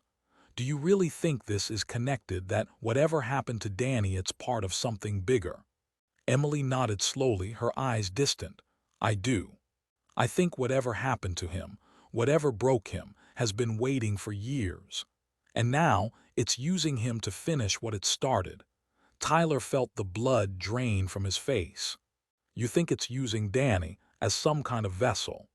Do you really think this is connected, that whatever happened to Danny, it's part of something bigger? Emily nodded slowly, her eyes distant. I do. I think whatever happened to him, whatever broke him, has been waiting for years. And now it's using him to finish what it started. Tyler felt the blood drain from his face. You think it's using Danny as some kind of vessel?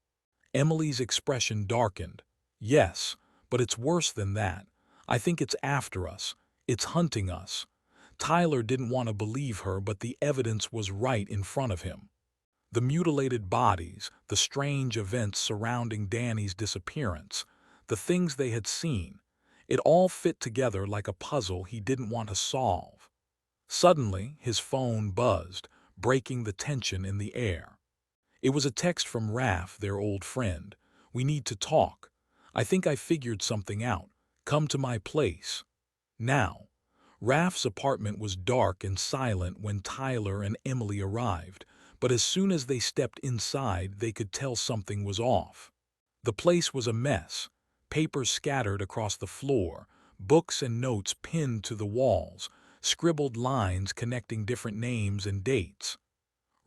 Emily's expression darkened. Yes, but it's worse than that. I think it's after us. It's hunting us. Tyler didn't want to believe her, but the evidence was right in front of him. The mutilated bodies, the strange events surrounding Danny's disappearance, the things they had seen, it all fit together like a puzzle he didn't want to solve. Suddenly, his phone buzzed, breaking the tension in the air. It was a text from Raph, their old friend. We need to talk. I think I figured something out. Come to my place. Now. Raph's apartment was dark and silent when Tyler and Emily arrived, but as soon as they stepped inside, they could tell something was off. The place was a mess. Papers scattered across the floor, books and notes pinned to the walls, scribbled lines connecting different names and dates.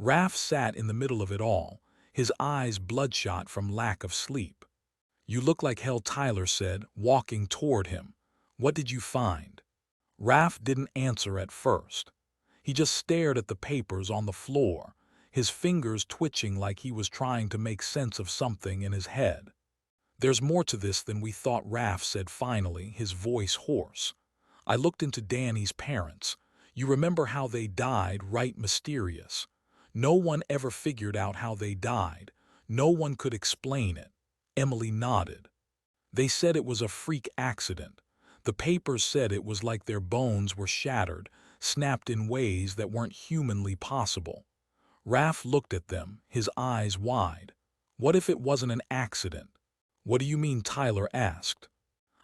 Raph sat in the middle of it all, his eyes bloodshot from lack of sleep. You look like hell, Tyler said, walking toward him. What did you find? Raph didn't answer at first. He just stared at the papers on the floor, his fingers twitching like he was trying to make sense of something in his head. There's more to this than we thought, Raph said finally, his voice hoarse. I looked into Danny's parents. You remember how they died, right? Mysterious. No one ever figured out how they died. No one could explain it. Emily nodded. They said it was a freak accident. The papers said it was like their bones were shattered, snapped in ways that weren't humanly possible. Raph looked at them, his eyes wide. What if it wasn't an accident? What do you mean? Tyler asked.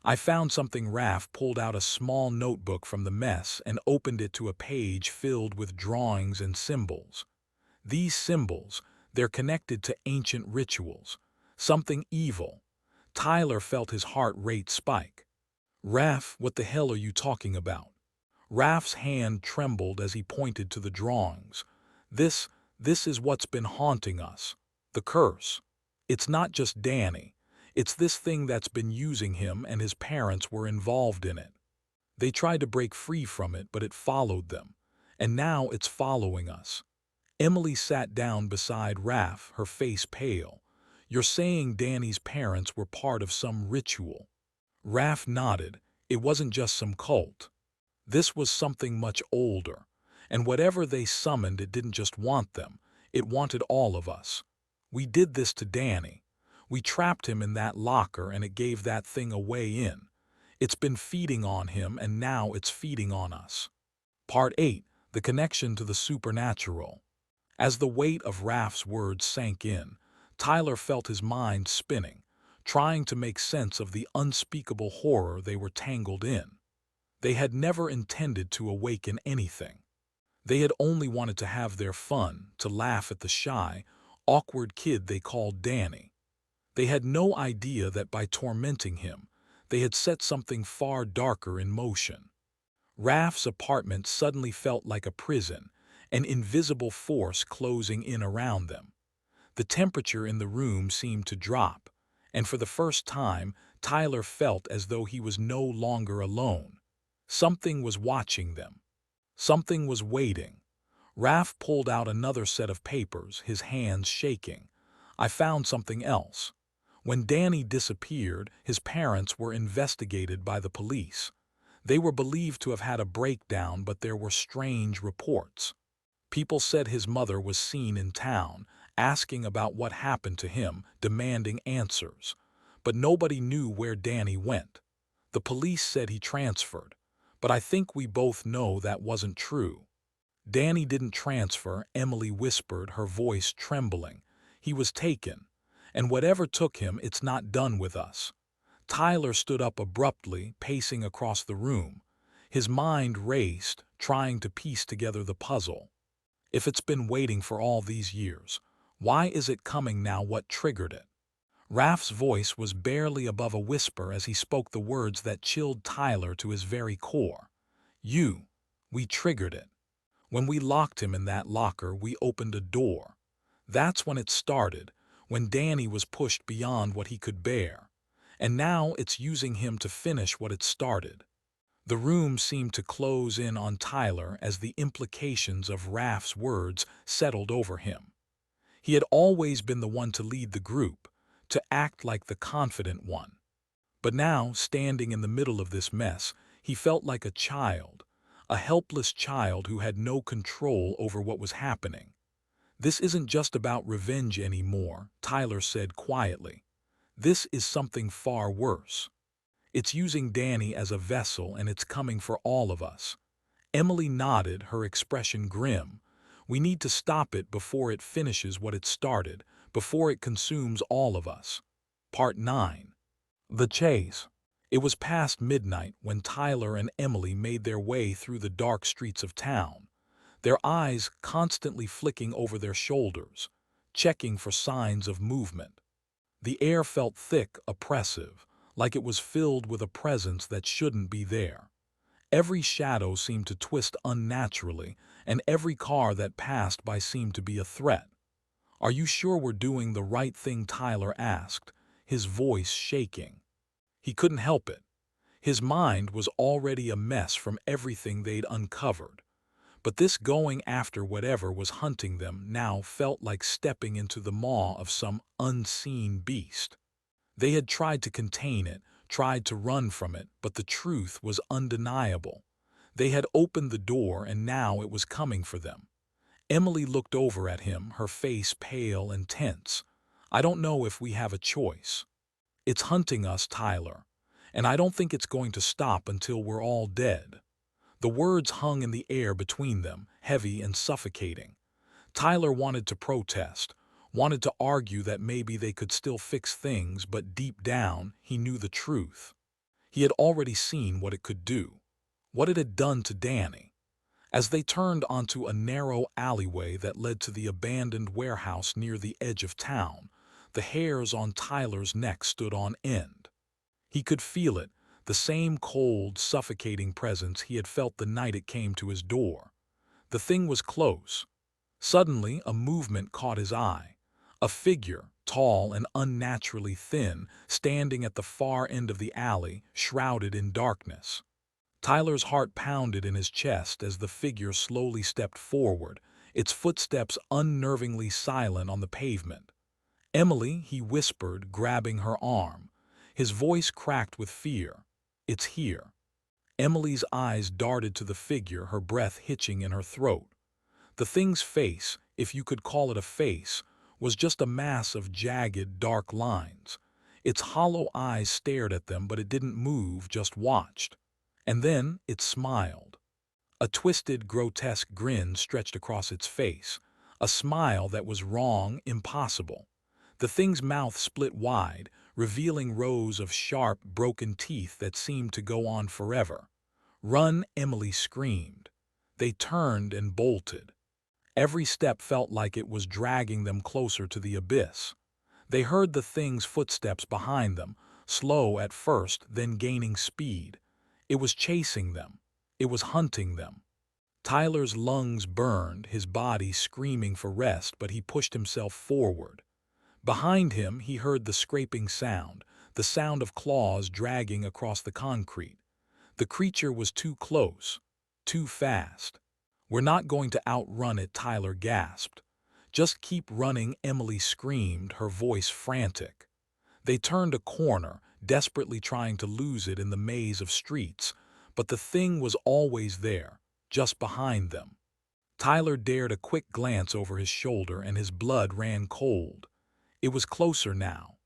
I found something. Raph pulled out a small notebook from the mess and opened it to a page filled with drawings and symbols. These symbols, they're connected to ancient rituals. Something evil. Tyler felt his heart rate spike. Raph, what the hell are you talking about? Raph's hand trembled as he pointed to the drawings. This is what's been haunting us. The curse. It's not just Danny. It's this thing that's been using him, and his parents were involved in it. They tried to break free from it, but it followed them. And now it's following us. Emily sat down beside Raph, her face pale. You're saying Danny's parents were part of some ritual? Raph nodded. It wasn't just some cult. This was something much older. And whatever they summoned, it didn't just want them. It wanted all of us. We did this to Danny. We trapped him in that locker, and it gave that thing a way in. It's been feeding on him, and now it's feeding on us. Part 8. The connection to the supernatural. As the weight of Raph's words sank in, Tyler felt his mind spinning, trying to make sense of the unspeakable horror they were tangled in. They had never intended to awaken anything. They had only wanted to have their fun, to laugh at the shy, awkward kid they called Danny. They had no idea that by tormenting him, they had set something far darker in motion. Raph's apartment suddenly felt like a prison, an invisible force closing in around them. The temperature in the room seemed to drop, and for the first time, Tyler felt as though he was no longer alone. Something was watching them. Something was waiting. Raph pulled out another set of papers, his hands shaking. I found something else. When Danny disappeared, his parents were investigated by the police. They were believed to have had a breakdown, but there were strange reports. People said his mother was seen in town, asking about what happened to him, demanding answers. But nobody knew where Danny went. The police said he transferred, but I think we both know that wasn't true. Danny didn't transfer, Emily whispered, her voice trembling. He was taken, and whatever took him, it's not done with us. Tyler stood up abruptly, pacing across the room. His mind raced, trying to piece together the puzzle. If it's been waiting for all these years, why is it coming now? What triggered it? Raph's voice was barely above a whisper as he spoke the words that chilled Tyler to his very core. We triggered it. When we locked him in that locker, we opened a door. That's when it started, when Danny was pushed beyond what he could bear. And now it's using him to finish what it started. The room seemed to close in on Tyler as the implications of Raph's words settled over him. He had always been the one to lead the group, to act like the confident one. But now, standing in the middle of this mess, he felt like a child, a helpless child who had no control over what was happening. "This isn't just about revenge anymore," Tyler said quietly. "This is something far worse. It's using Danny as a vessel, and it's coming for all of us." Emily nodded, her expression grim. "We need to stop it before it finishes what it started, before it consumes all of us." Part 9. The Chase. It was past midnight when Tyler and Emily made their way through the dark streets of town, their eyes constantly flicking over their shoulders, checking for signs of movement. The air felt thick, oppressive, like it was filled with a presence that shouldn't be there. Every shadow seemed to twist unnaturally, and every car that passed by seemed to be a threat. "Are you sure we're doing the right thing?" Tyler asked, his voice shaking. He couldn't help it. His mind was already a mess from everything they'd uncovered. But this going after whatever was hunting them now felt like stepping into the maw of some unseen beast. They had tried to contain it, tried to run from it, but the truth was undeniable. They had opened the door, and now it was coming for them. Emily looked over at him, her face pale and tense. "I don't know if we have a choice. It's hunting us, Tyler, and I don't think it's going to stop until we're all dead." The words hung in the air between them, heavy and suffocating. Tyler wanted to protest, wanted to argue that maybe they could still fix things, but deep down, he knew the truth. He had already seen what it could do, what it had done to Danny. As they turned onto a narrow alleyway that led to the abandoned warehouse near the edge of town, the hairs on Tyler's neck stood on end. He could feel it, the same cold, suffocating presence he had felt the night it came to his door. The thing was close. Suddenly, a movement caught his eye. A figure, tall and unnaturally thin, standing at the far end of the alley, shrouded in darkness. Tyler's heart pounded in his chest as the figure slowly stepped forward, its footsteps unnervingly silent on the pavement. "Emily," he whispered, grabbing her arm. His voice cracked with fear. "It's here." Emily's eyes darted to the figure, her breath hitching in her throat. The thing's face, if you could call it a face, was just a mass of jagged, dark lines. Its hollow eyes stared at them, but it didn't move, just watched. And then it smiled. A twisted, grotesque grin stretched across its face, a smile that was wrong, impossible. The thing's mouth split wide, revealing rows of sharp, broken teeth that seemed to go on forever. "Run!" Emily screamed. They turned and bolted. Every step felt like it was dragging them closer to the abyss. They heard the thing's footsteps behind them, slow at first, then gaining speed. It was chasing them. It was hunting them. Tyler's lungs burned, his body screaming for rest, but he pushed himself forward. Behind him, he heard the scraping sound, the sound of claws dragging across the concrete. The creature was too close, too fast. "We're not going to outrun it," Tyler gasped. "Just keep running," Emily screamed, her voice frantic. They turned a corner, desperately trying to lose it in the maze of streets, but the thing was always there, just behind them. Tyler dared a quick glance over his shoulder and his blood ran cold. It was closer now.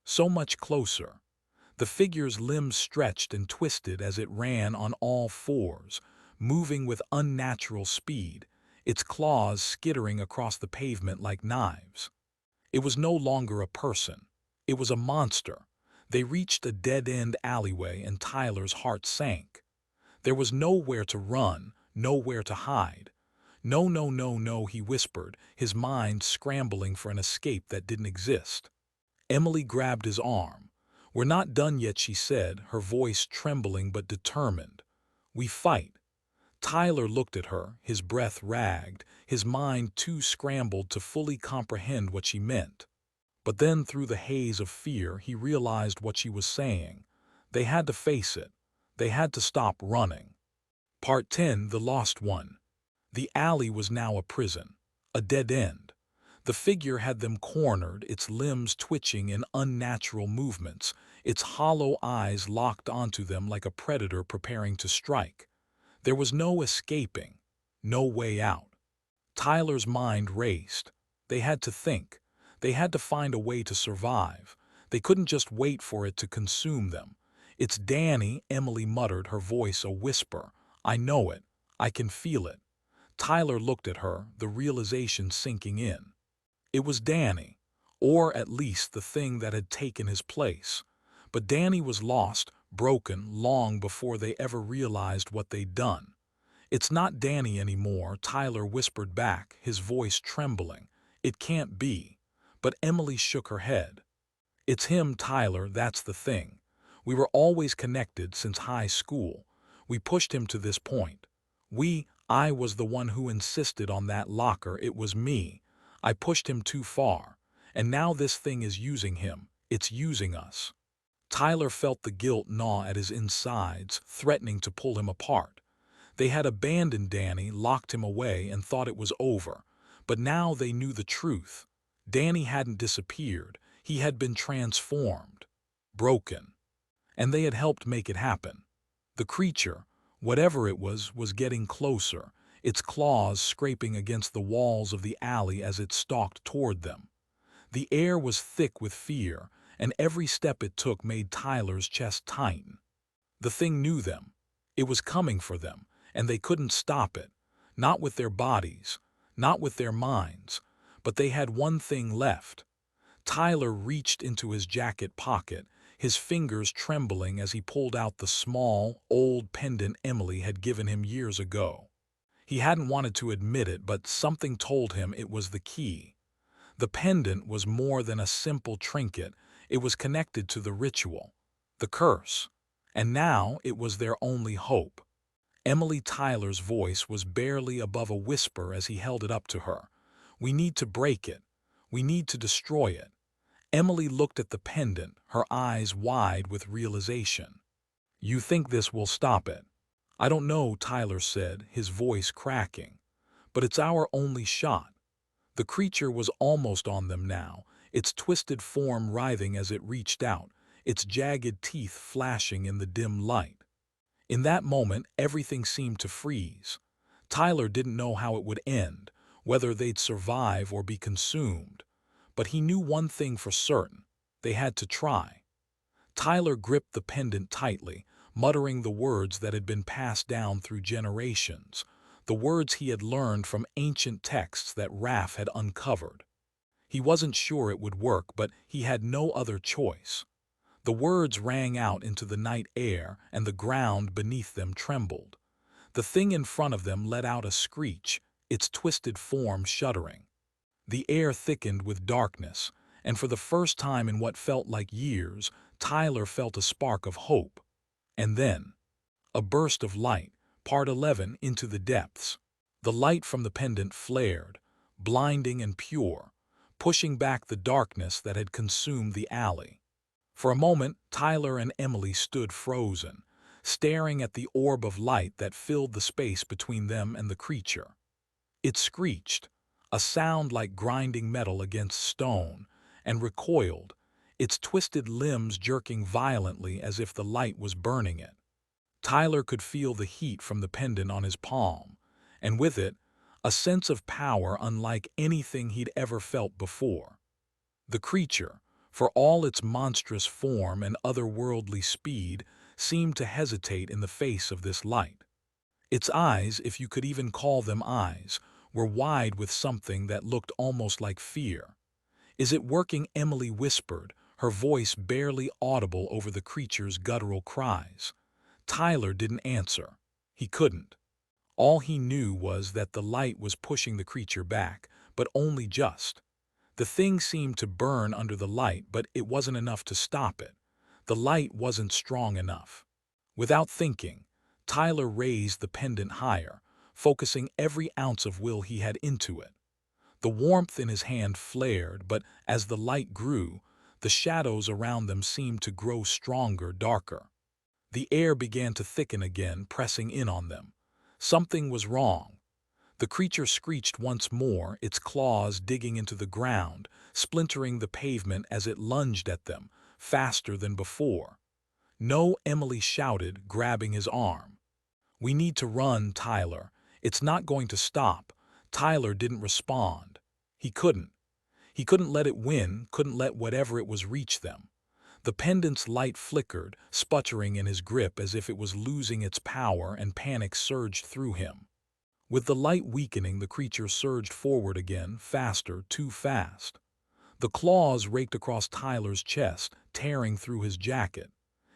So much closer. The figure's limbs stretched and twisted as it ran on all fours, moving with unnatural speed, its claws skittering across the pavement like knives. It was no longer a person. It was a monster. They reached a dead-end alleyway and Tyler's heart sank. There was nowhere to run, nowhere to hide. No, no, no, no, he whispered, his mind scrambling for an escape that didn't exist. Emily grabbed his arm. "We're not done yet," she said, her voice trembling but determined. "We fight." Tyler looked at her, his breath ragged, his mind too scrambled to fully comprehend what she meant. But then through the haze of fear he realized what she was saying. They had to face it. They had to stop running. Part 10: The Lost One. The alley was now a prison, a dead end. The figure had them cornered, its limbs twitching in unnatural movements, its hollow eyes locked onto them like a predator preparing to strike. There was no escaping, no way out. Tyler's mind raced. They had to think. They had to find a way to survive. They couldn't just wait for it to consume them. "It's Danny," Emily muttered, her voice a whisper. "I know it. I can feel it." Tyler looked at her, the realization sinking in. It was Danny, or at least the thing that had taken his place. But Danny was lost, broken, long before they ever realized what they'd done. "It's not Danny anymore," Tyler whispered back, his voice trembling. "It can't be." But Emily shook her head. "It's him, Tyler, that's the thing. We were always connected since high school. We pushed him to this point. I was the one who insisted on that locker. It was me. I pushed him too far. And now this thing is using him. It's using us." Tyler felt the guilt gnaw at his insides, threatening to pull him apart. They had abandoned Danny, locked him away, and thought it was over. But now they knew the truth. Danny hadn't disappeared. He had been transformed. Broken. And they had helped make it happen. The creature, whatever it was getting closer, its claws scraping against the walls of the alley as it stalked toward them. The air was thick with fear, and every step it took made Tyler's chest tighten. The thing knew them. It was coming for them, and they couldn't stop it. Not with their bodies, not with their minds, but they had one thing left. Tyler reached into his jacket pocket, his fingers trembling as he pulled out the small, old pendant Emily had given him years ago. He hadn't wanted to admit it, but something told him it was the key. The pendant was more than a simple trinket. It was connected to the ritual, the curse. And now it was their only hope. Emily Tyler's voice was barely above a whisper as he held it up to her. "We need to break it. We need to destroy it." Emily looked at the pendant, her eyes wide with realization. "You think this will stop it?" "I don't know," Tyler said, his voice cracking. "But it's our only shot." The creature was almost on them now, its twisted form writhing as it reached out, its jagged teeth flashing in the dim light. In that moment, everything seemed to freeze. Tyler didn't know how it would end, whether they'd survive or be consumed. But he knew one thing for certain: they had to try. Tyler gripped the pendant tightly, muttering the words that had been passed down through generations, the words he had learned from ancient texts that Raph had uncovered. He wasn't sure it would work, but he had no other choice. The words rang out into the night air, and the ground beneath them trembled. The thing in front of them let out a screech, its twisted form shuddering. The air thickened with darkness, and for the first time in what felt like years, Tyler felt a spark of hope. And then, a burst of light, Part 11, Into the Depths. The light from the pendant flared, blinding and pure, pushing back the darkness that had consumed the alley. For a moment, Tyler and Emily stood frozen, staring at the orb of light that filled the space between them and the creature. It screeched, a sound like grinding metal against stone, and recoiled, its twisted limbs jerking violently as if the light was burning it. Tyler could feel the heat from the pendant on his palm, and with it, a sense of power unlike anything he'd ever felt before. The creature, for all its monstrous form and otherworldly speed, seemed to hesitate in the face of this light. Its eyes, if you could even call them eyes, were wide with something that looked almost like fear. "Is it working?" Emily whispered, her voice barely audible over the creature's guttural cries. Tyler didn't answer. He couldn't. All he knew was that the light was pushing the creature back, but only just. The thing seemed to burn under the light, but it wasn't enough to stop it. The light wasn't strong enough. Without thinking, Tyler raised the pendant higher, focusing every ounce of will he had into it. The warmth in his hand flared, but as the light grew, the shadows around them seemed to grow stronger, darker. The air began to thicken again, pressing in on them. Something was wrong. The creature screeched once more, its claws digging into the ground, splintering the pavement as it lunged at them, faster than before. "No!" Emily shouted, grabbing his arm. "We need to run, Tyler. It's not going to stop." Tyler didn't respond. He couldn't. He couldn't let it win, couldn't let whatever it was reach them. The pendant's light flickered, sputtering in his grip as if it was losing its power, and panic surged through him. With the light weakening, the creature surged forward again, faster, too fast. The claws raked across Tyler's chest, tearing through his jacket.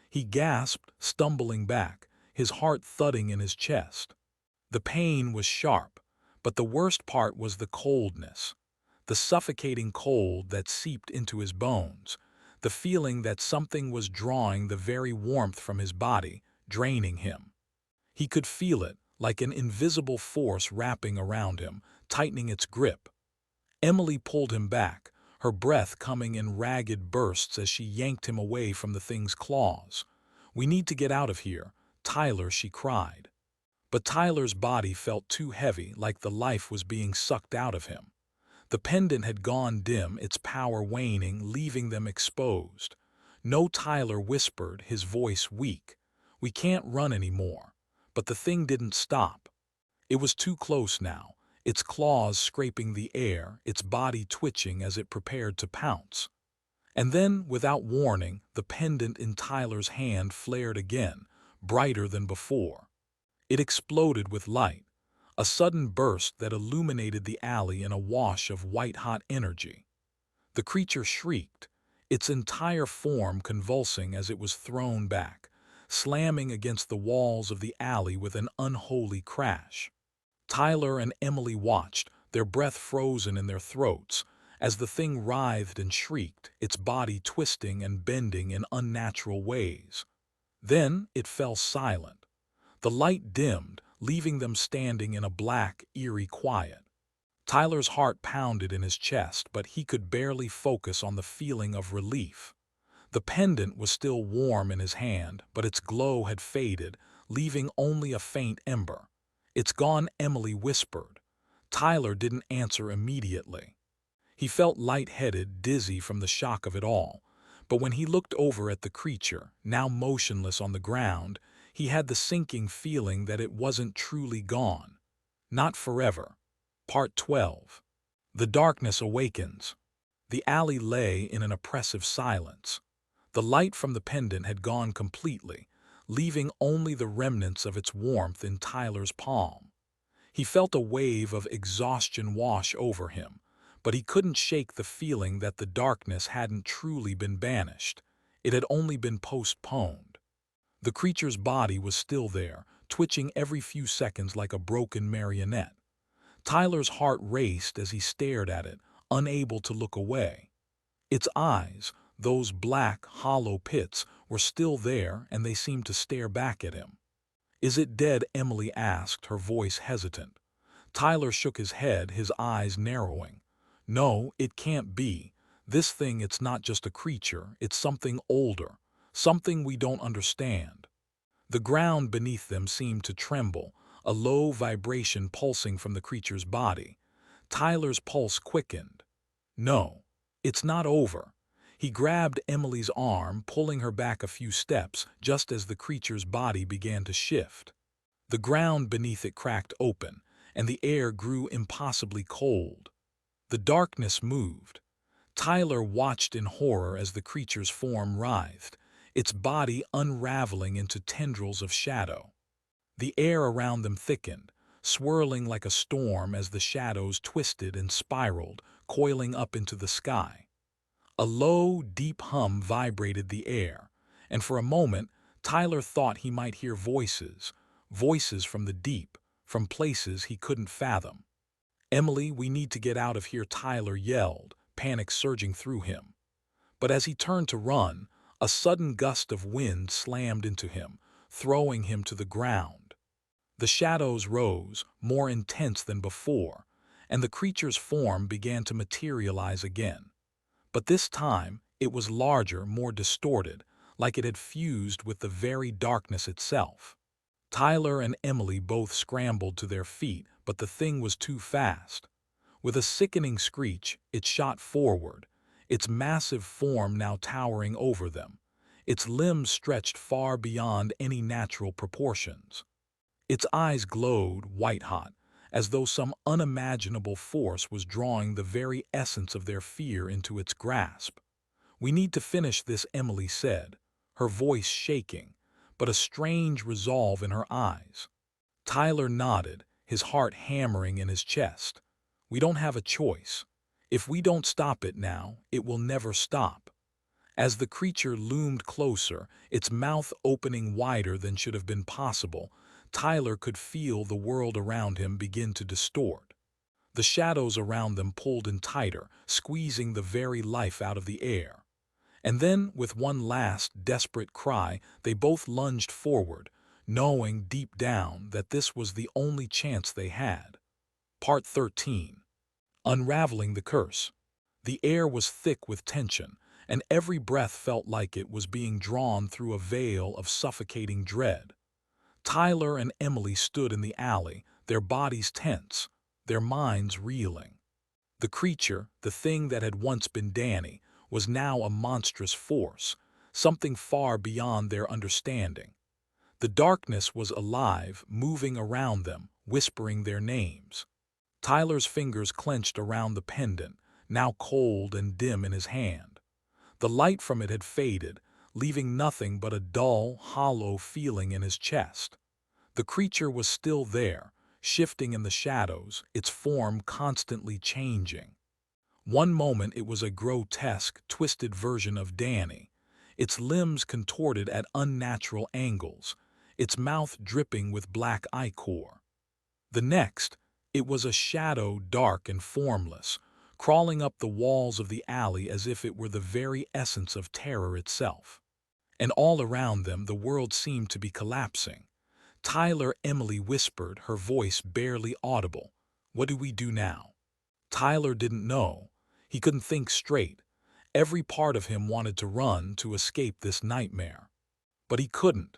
He gasped, stumbling back, his heart thudding in his chest. The pain was sharp, but the worst part was the coldness. The suffocating cold that seeped into his bones. The feeling that something was drawing the very warmth from his body, draining him. He could feel it, like an invisible force wrapping around him, tightening its grip. Emily pulled him back, her breath coming in ragged bursts as she yanked him away from the thing's claws. "We need to get out of here, Tyler," she cried. But Tyler's body felt too heavy, like the life was being sucked out of him. The pendant had gone dim, its power waning, leaving them exposed. "No," Tyler whispered, his voice weak. "We can't run anymore." But the thing didn't stop. It was too close now, its claws scraping the air, its body twitching as it prepared to pounce. And then, without warning, the pendant in Tyler's hand flared again, brighter than before. It exploded with light, a sudden burst that illuminated the alley in a wash of white-hot energy. The creature shrieked, its entire form convulsing as it was thrown back, slamming against the walls of the alley with an unholy crash. Tyler and Emily watched, their breath frozen in their throats, as the thing writhed and shrieked, its body twisting and bending in unnatural ways. Then it fell silent. The light dimmed, leaving them standing in a black, eerie quiet. Tyler's heart pounded in his chest, but he could barely focus on the feeling of relief. The pendant was still warm in his hand, but its glow had faded, leaving only a faint ember. "It's gone," Emily whispered. Tyler didn't answer immediately. He felt lightheaded, dizzy from the shock of it all. But when he looked over at the creature, now motionless on the ground, he had the sinking feeling that it wasn't truly gone. Not forever. Part 12. The darkness awakens. The alley lay in an oppressive silence. The light from the pendant had gone completely, leaving only the remnants of its warmth in Tyler's palm. He felt a wave of exhaustion wash over him, but he couldn't shake the feeling that the darkness hadn't truly been banished. It had only been postponed. The creature's body was still there, twitching every few seconds like a broken marionette. Tyler's heart raced as he stared at it, unable to look away. Its eyes, those black, hollow pits, were still there, and they seemed to stare back at him. "Is it dead?" Emily asked, her voice hesitant. Tyler shook his head, his eyes narrowing. "No, it can't be. This thing, it's not just a creature, it's something older, something we don't understand." The ground beneath them seemed to tremble, a low vibration pulsing from the creature's body. Tyler's pulse quickened. "No, it's not over." He grabbed Emily's arm, pulling her back a few steps just as the creature's body began to shift. The ground beneath it cracked open, and the air grew impossibly cold. The darkness moved. Tyler watched in horror as the creature's form writhed, its body unraveling into tendrils of shadow. The air around them thickened, swirling like a storm as the shadows twisted and spiraled, coiling up into the sky. A low, deep hum vibrated the air, and for a moment Tyler thought he might hear voices, voices from the deep, from places he couldn't fathom. "Emily, we need to get out of here," Tyler yelled, panic surging through him. But as he turned to run, a sudden gust of wind slammed into him, throwing him to the ground. The shadows rose, more intense than before, and the creature's form began to materialize again. But this time, it was larger, more distorted, like it had fused with the very darkness itself. Tyler and Emily both scrambled to their feet, but the thing was too fast. With a sickening screech, it shot forward, its massive form now towering over them, its limbs stretched far beyond any natural proportions. Its eyes glowed white-hot, as though some unimaginable force was drawing the very essence of their fear into its grasp. "We need to finish this," Emily said, her voice shaking, but a strange resolve in her eyes. Tyler nodded, his heart hammering in his chest. "We don't have a choice. If we don't stop it now, it will never stop." As the creature loomed closer, its mouth opening wider than should have been possible, Tyler could feel the world around him begin to distort. The shadows around them pulled in tighter, squeezing the very life out of the air. And then, with one last, desperate cry, they both lunged forward, knowing deep down that this was the only chance they had. Part 13. Unraveling the Curse. The air was thick with tension, and every breath felt like it was being drawn through a veil of suffocating dread. Tyler and Emily stood in the alley, their bodies tense, their minds reeling. The creature, the thing that had once been Danny, was now a monstrous force, something far beyond their understanding. The darkness was alive, moving around them, whispering their names. Tyler's fingers clenched around the pendant, now cold and dim in his hand. The light from it had faded, leaving nothing but a dull, hollow feeling in his chest. The creature was still there, shifting in the shadows, its form constantly changing. One moment it was a grotesque, twisted version of Danny, its limbs contorted at unnatural angles, its mouth dripping with black ichor. The next, it was a shadow dark and formless, crawling up the walls of the alley as if it were the very essence of terror itself. And all around them the world seemed to be collapsing. Emily whispered, her voice barely audible. "What do we do now?" Tyler didn't know. He couldn't think straight. Every part of him wanted to run to escape this nightmare. But he couldn't.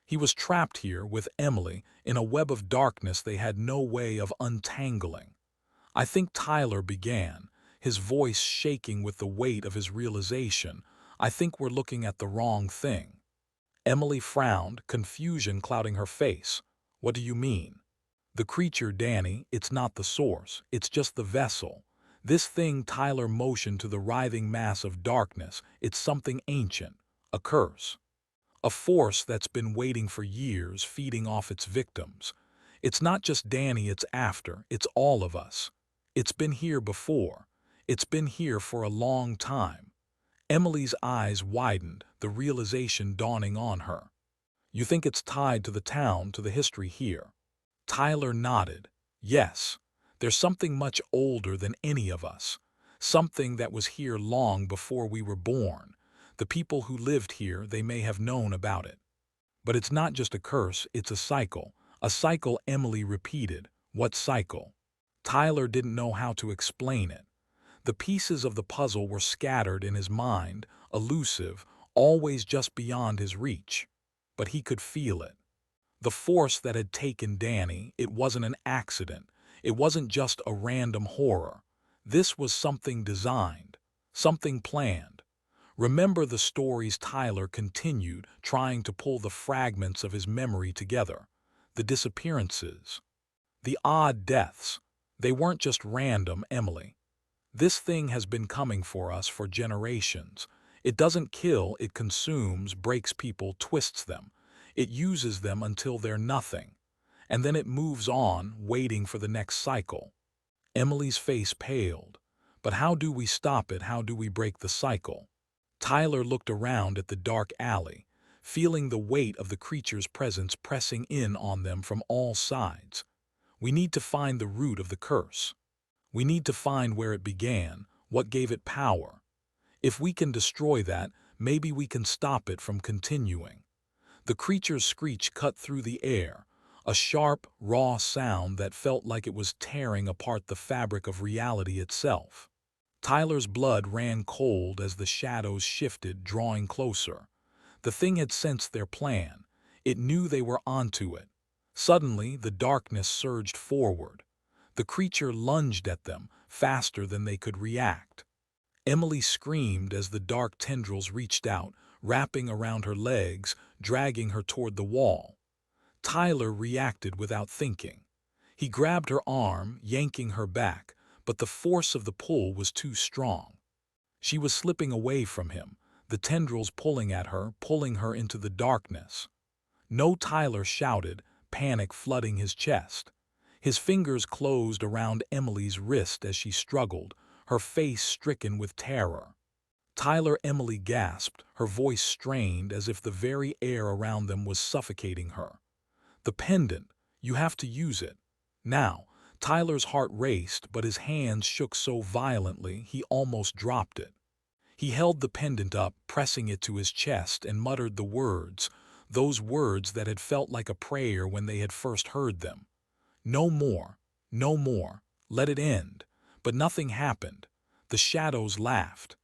He was trapped here with Emily in a web of darkness they had no way of untangling. "I think," Tyler began, his voice shaking with the weight of his realization, "I think we're looking at the wrong thing." Emily frowned, confusion clouding her face. "What do you mean?" "The creature, Danny, it's not the source, it's just the vessel. This thing," Tyler motioned to the writhing mass of darkness, "it's something ancient, a curse. A force that's been waiting for years, feeding off its victims. It's not just Danny it's after, it's all of us. It's been here before. It's been here for a long time." Emily's eyes widened, the realization dawning on her. "You think it's tied to the town, to the history here?" Tyler nodded. "Yes. There's something much older than any of us. Something that was here long before we were born. The people who lived here, they may have known about it. But it's not just a curse, it's a cycle." "A cycle," Emily repeated. "What cycle?" Tyler didn't know how to explain it. The pieces of the puzzle were scattered in his mind, elusive, always just beyond his reach. But he could feel it. The force that had taken Danny, it wasn't an accident. It wasn't just a random horror. This was something designed, something planned. Remember the stories Tyler continued, trying to pull the fragments of his memory together. The disappearances, the odd deaths. They weren't just random, Emily. This thing has been coming for us for generations. It doesn't kill, it consumes, breaks people, twists them. It uses them until they're nothing. And then it moves on, waiting for the next cycle. Emily's face paled. But how do we stop it? How do we break the cycle? Tyler looked around at the dark alley, feeling the weight of the creature's presence pressing in on them from all sides. We need to find the root of the curse. We need to find where it began, what gave it power. If we can destroy that, maybe we can stop it from continuing. The creature's screech cut through the air, a sharp, raw sound that felt like it was tearing apart the fabric of reality itself. Tyler's blood ran cold as the shadows shifted, drawing closer. The thing had sensed their plan. It knew they were onto it. Suddenly, the darkness surged forward. The creature lunged at them, faster than they could react. Emily screamed as the dark tendrils reached out, wrapping around her legs, dragging her toward the wall. Tyler reacted without thinking. He grabbed her arm, yanking her back, but the force of the pull was too strong. She was slipping away from him, the tendrils pulling at her, pulling her into the darkness. No, Tyler shouted, panic flooding his chest. His fingers closed around Emily's wrist as she struggled, her face stricken with terror. Tyler, Emily gasped, her voice strained as if the very air around them was suffocating her. The pendant, you have to use it. Now. Tyler's heart raced, but his hands shook so violently he almost dropped it. He held the pendant up, pressing it to his chest, and muttered the words, those words that had felt like a prayer when they had first heard them. No more, no more, let it end. But nothing happened. The shadows laughed.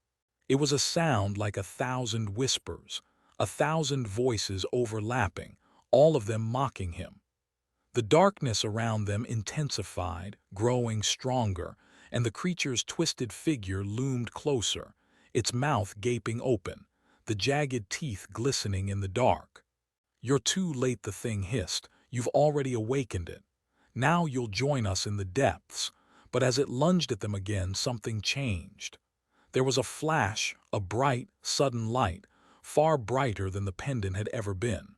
It was a sound like 1,000 whispers, 1,000 voices overlapping, all of them mocking him. The darkness around them intensified, growing stronger, and the creature's twisted figure loomed closer, its mouth gaping open, the jagged teeth glistening in the dark. You're too late, the thing hissed. You've already awakened it. Now you'll join us in the depths. But as it lunged at them again, something changed. There was a flash, a bright, sudden light, far brighter than the pendant had ever been.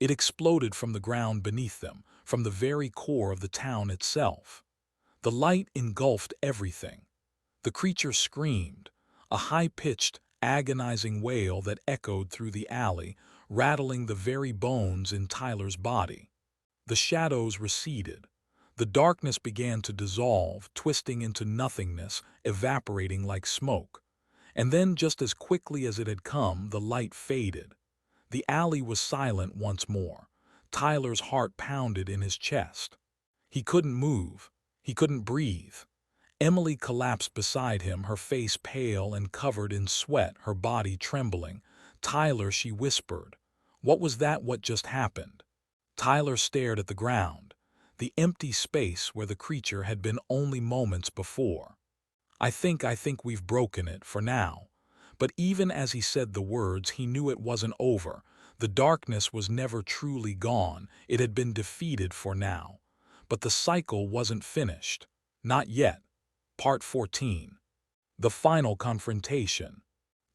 It exploded from the ground beneath them, from the very core of the town itself. The light engulfed everything. The creature screamed, a high-pitched, agonizing wail that echoed through the alley, rattling the very bones in Tyler's body. The shadows receded. The darkness began to dissolve, twisting into nothingness, evaporating like smoke. And then, just as quickly as it had come, the light faded. The alley was silent once more. Tyler's heart pounded in his chest. He couldn't move. He couldn't breathe. Emily collapsed beside him, her face pale and covered in sweat, her body trembling. Tyler, she whispered. What was that? What just happened? Tyler stared at the ground, the empty space where the creature had been only moments before. I think we've broken it, for now. But even as he said the words, he knew it wasn't over. The darkness was never truly gone. It had been defeated for now. But the cycle wasn't finished. Not yet. Part 14. The final confrontation.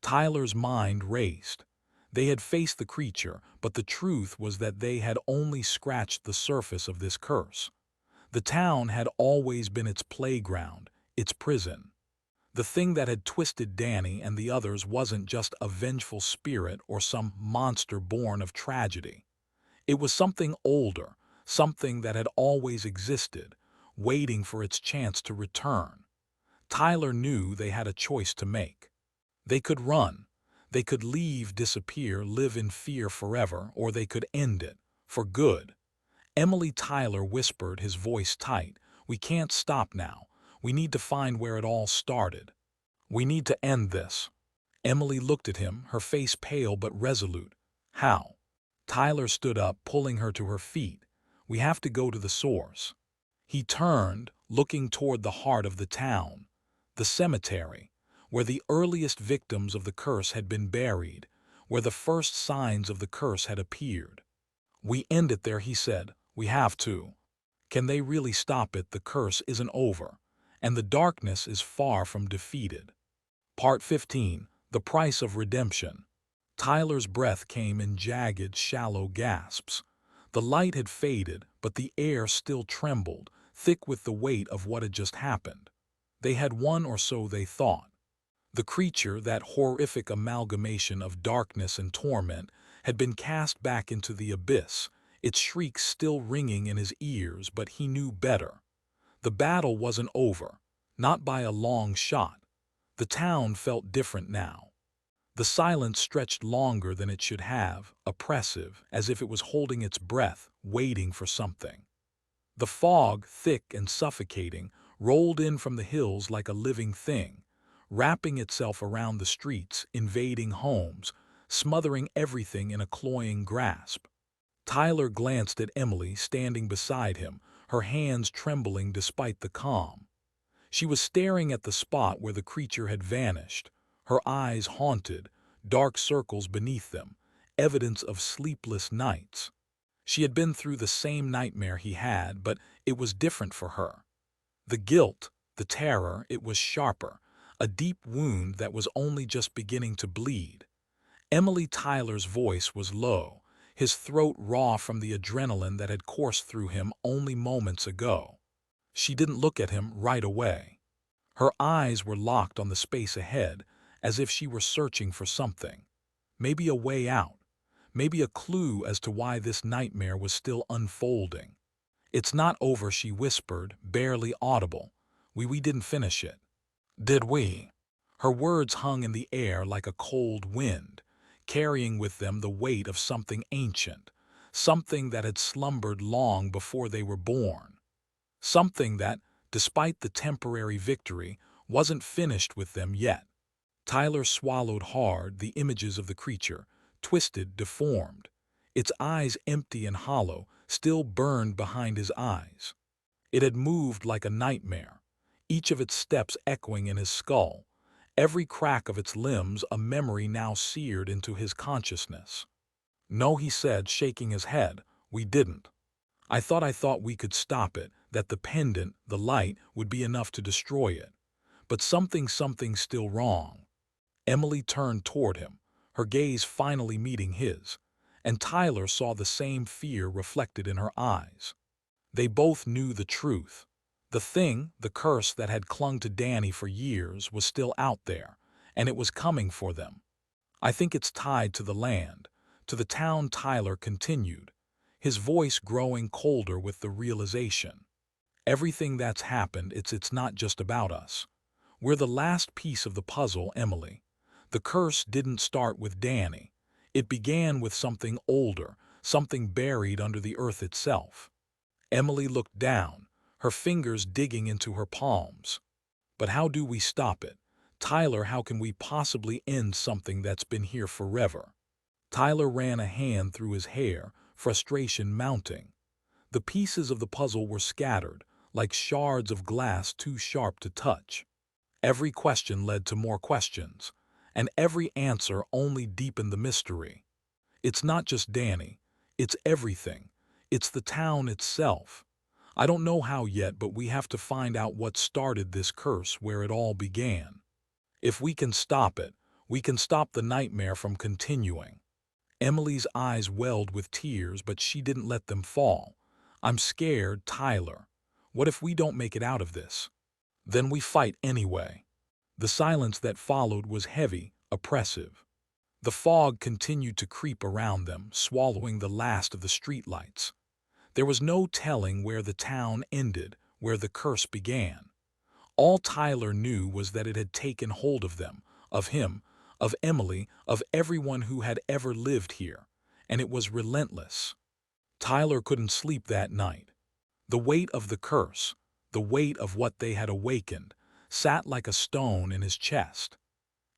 Tyler's mind raced. They had faced the creature, but the truth was that they had only scratched the surface of this curse. The town had always been its playground, its prison. The thing that had twisted Danny and the others wasn't just a vengeful spirit or some monster born of tragedy. It was something older, something that had always existed, waiting for its chance to return. Tyler knew they had a choice to make. They could run. They could leave, disappear, live in fear forever, or they could end it, for good. Emily, Tyler whispered, his voice tight. We can't stop now. We need to find where it all started. We need to end this. Emily looked at him, her face pale but resolute. How? Tyler stood up, pulling her to her feet. We have to go to the source. He turned, looking toward the heart of the town. The cemetery. where the earliest victims of the curse had been buried, where the first signs of the curse had appeared. "We end it there," he said. "We have to. Can they really stop it? The curse isn't over, and the darkness is far from defeated." Part 15. The Price of Redemption. Tyler's breath came in jagged, shallow gasps. The light had faded, but the air still trembled, thick with the weight of what had just happened. They had won, or so they thought. The creature, that horrific amalgamation of darkness and torment, had been cast back into the abyss, its shrieks still ringing in his ears, but he knew better. The battle wasn't over, not by a long shot. The town felt different now. The silence stretched longer than it should have, oppressive, as if it was holding its breath, waiting for something. The fog, thick and suffocating, rolled in from the hills like a living thing, wrapping itself around the streets, invading homes, smothering everything in a cloying grasp. Tyler glanced at Emily standing beside him, her hands trembling despite the calm. She was staring at the spot where the creature had vanished, her eyes haunted, dark circles beneath them, evidence of sleepless nights. She had been through the same nightmare he had, but it was different for her. The guilt, the terror, it was sharper, a deep wound that was only just beginning to bleed. Emily Tyler's voice was low, his throat raw from the adrenaline that had coursed through him only moments ago. She didn't look at him right away. Her eyes were locked on the space ahead, as if she were searching for something. Maybe a way out. Maybe a clue as to why this nightmare was still unfolding. "It's not over," she whispered, barely audible. We didn't finish it." "Did we?" Her words hung in the air like a cold wind, carrying with them the weight of something ancient, something that had slumbered long before they were born. Something that, despite the temporary victory, wasn't finished with them yet. Tyler swallowed hard, the images of the creature, twisted, deformed. Its eyes empty and hollow, still burned behind his eyes. It had moved like a nightmare, each of its steps echoing in his skull, every crack of its limbs a memory now seared into his consciousness. "No," he said, shaking his head, "we didn't. I thought we could stop it, that the pendant, the light, would be enough to destroy it. But something's still wrong." Emily turned toward him, her gaze finally meeting his, and Tyler saw the same fear reflected in her eyes. They both knew the truth. The thing, the curse that had clung to Danny for years, was still out there, and it was coming for them. "I think it's tied to the land, to the town," Tyler continued, his voice growing colder with the realization. "Everything that's happened, it's not just about us. We're the last piece of the puzzle, Emily. The curse didn't start with Danny. It began with something older, something buried under the earth itself." Emily looked down, her fingers digging into her palms. "But how do we stop it? Tyler, how can we possibly end something that's been here forever?" Tyler ran a hand through his hair, frustration mounting. The pieces of the puzzle were scattered, like shards of glass too sharp to touch. Every question led to more questions, and every answer only deepened the mystery. "It's not just Danny. It's everything. It's the town itself. I don't know how yet, but we have to find out what started this curse, where it all began. If we can stop it, we can stop the nightmare from continuing." Emily's eyes welled with tears, but she didn't let them fall. "I'm scared, Tyler. What if we don't make it out of this?" "Then we fight anyway." The silence that followed was heavy, oppressive. The fog continued to creep around them, swallowing the last of the streetlights. There was no telling where the town ended, where the curse began. All Tyler knew was that it had taken hold of them, of him, of Emily, of everyone who had ever lived here, and it was relentless. Tyler couldn't sleep that night. The weight of the curse, the weight of what they had awakened, sat like a stone in his chest.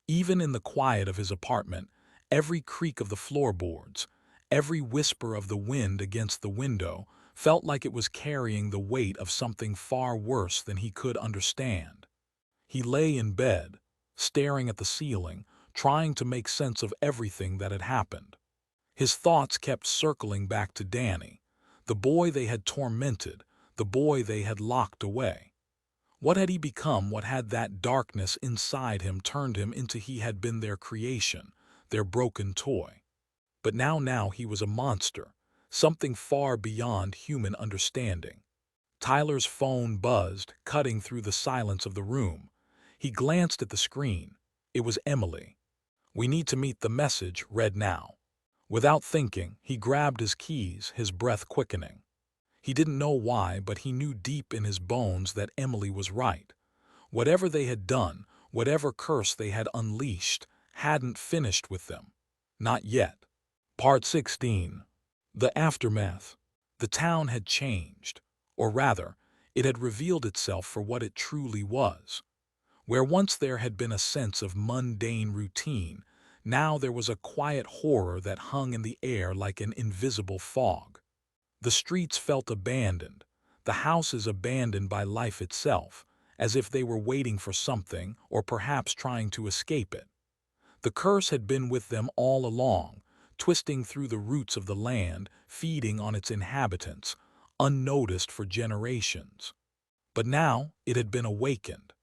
Even in the quiet of his apartment, every creak of the floorboards, every whisper of the wind against the window felt like it was carrying the weight of something far worse than he could understand. He lay in bed, staring at the ceiling, trying to make sense of everything that had happened. His thoughts kept circling back to Danny, the boy they had tormented, the boy they had locked away. What had he become? What had that darkness inside him turned him into? He had been their creation, their broken toy. But now he was a monster, something far beyond human understanding. Tyler's phone buzzed, cutting through the silence of the room. He glanced at the screen. It was Emily. "We need to meet," the message read now. Without thinking, he grabbed his keys, his breath quickening. He didn't know why, but he knew deep in his bones that Emily was right. Whatever they had done, whatever curse they had unleashed, hadn't finished with them. Not yet. Part 16. The aftermath. The town had changed. Or rather, it had revealed itself for what it truly was. Where once there had been a sense of mundane routine, now there was a quiet horror that hung in the air like an invisible fog. The streets felt abandoned, the houses abandoned by life itself, as if they were waiting for something or perhaps trying to escape it. The curse had been with them all along, twisting through the roots of the land, feeding on its inhabitants, unnoticed for generations. But now it had been awakened.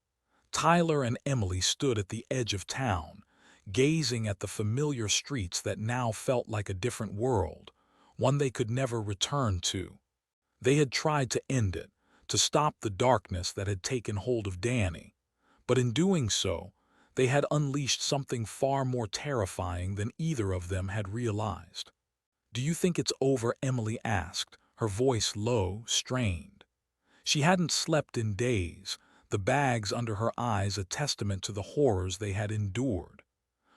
Tyler and Emily stood at the edge of town, gazing at the familiar streets that now felt like a different world, one they could never return to. They had tried to end it, to stop the darkness that had taken hold of Danny, but in doing so, they had unleashed something far more terrifying than either of them had realized. "Do you think it's over?" Emily asked, her voice low, strained. She hadn't slept in days, the bags under her eyes a testament to the horrors they had endured.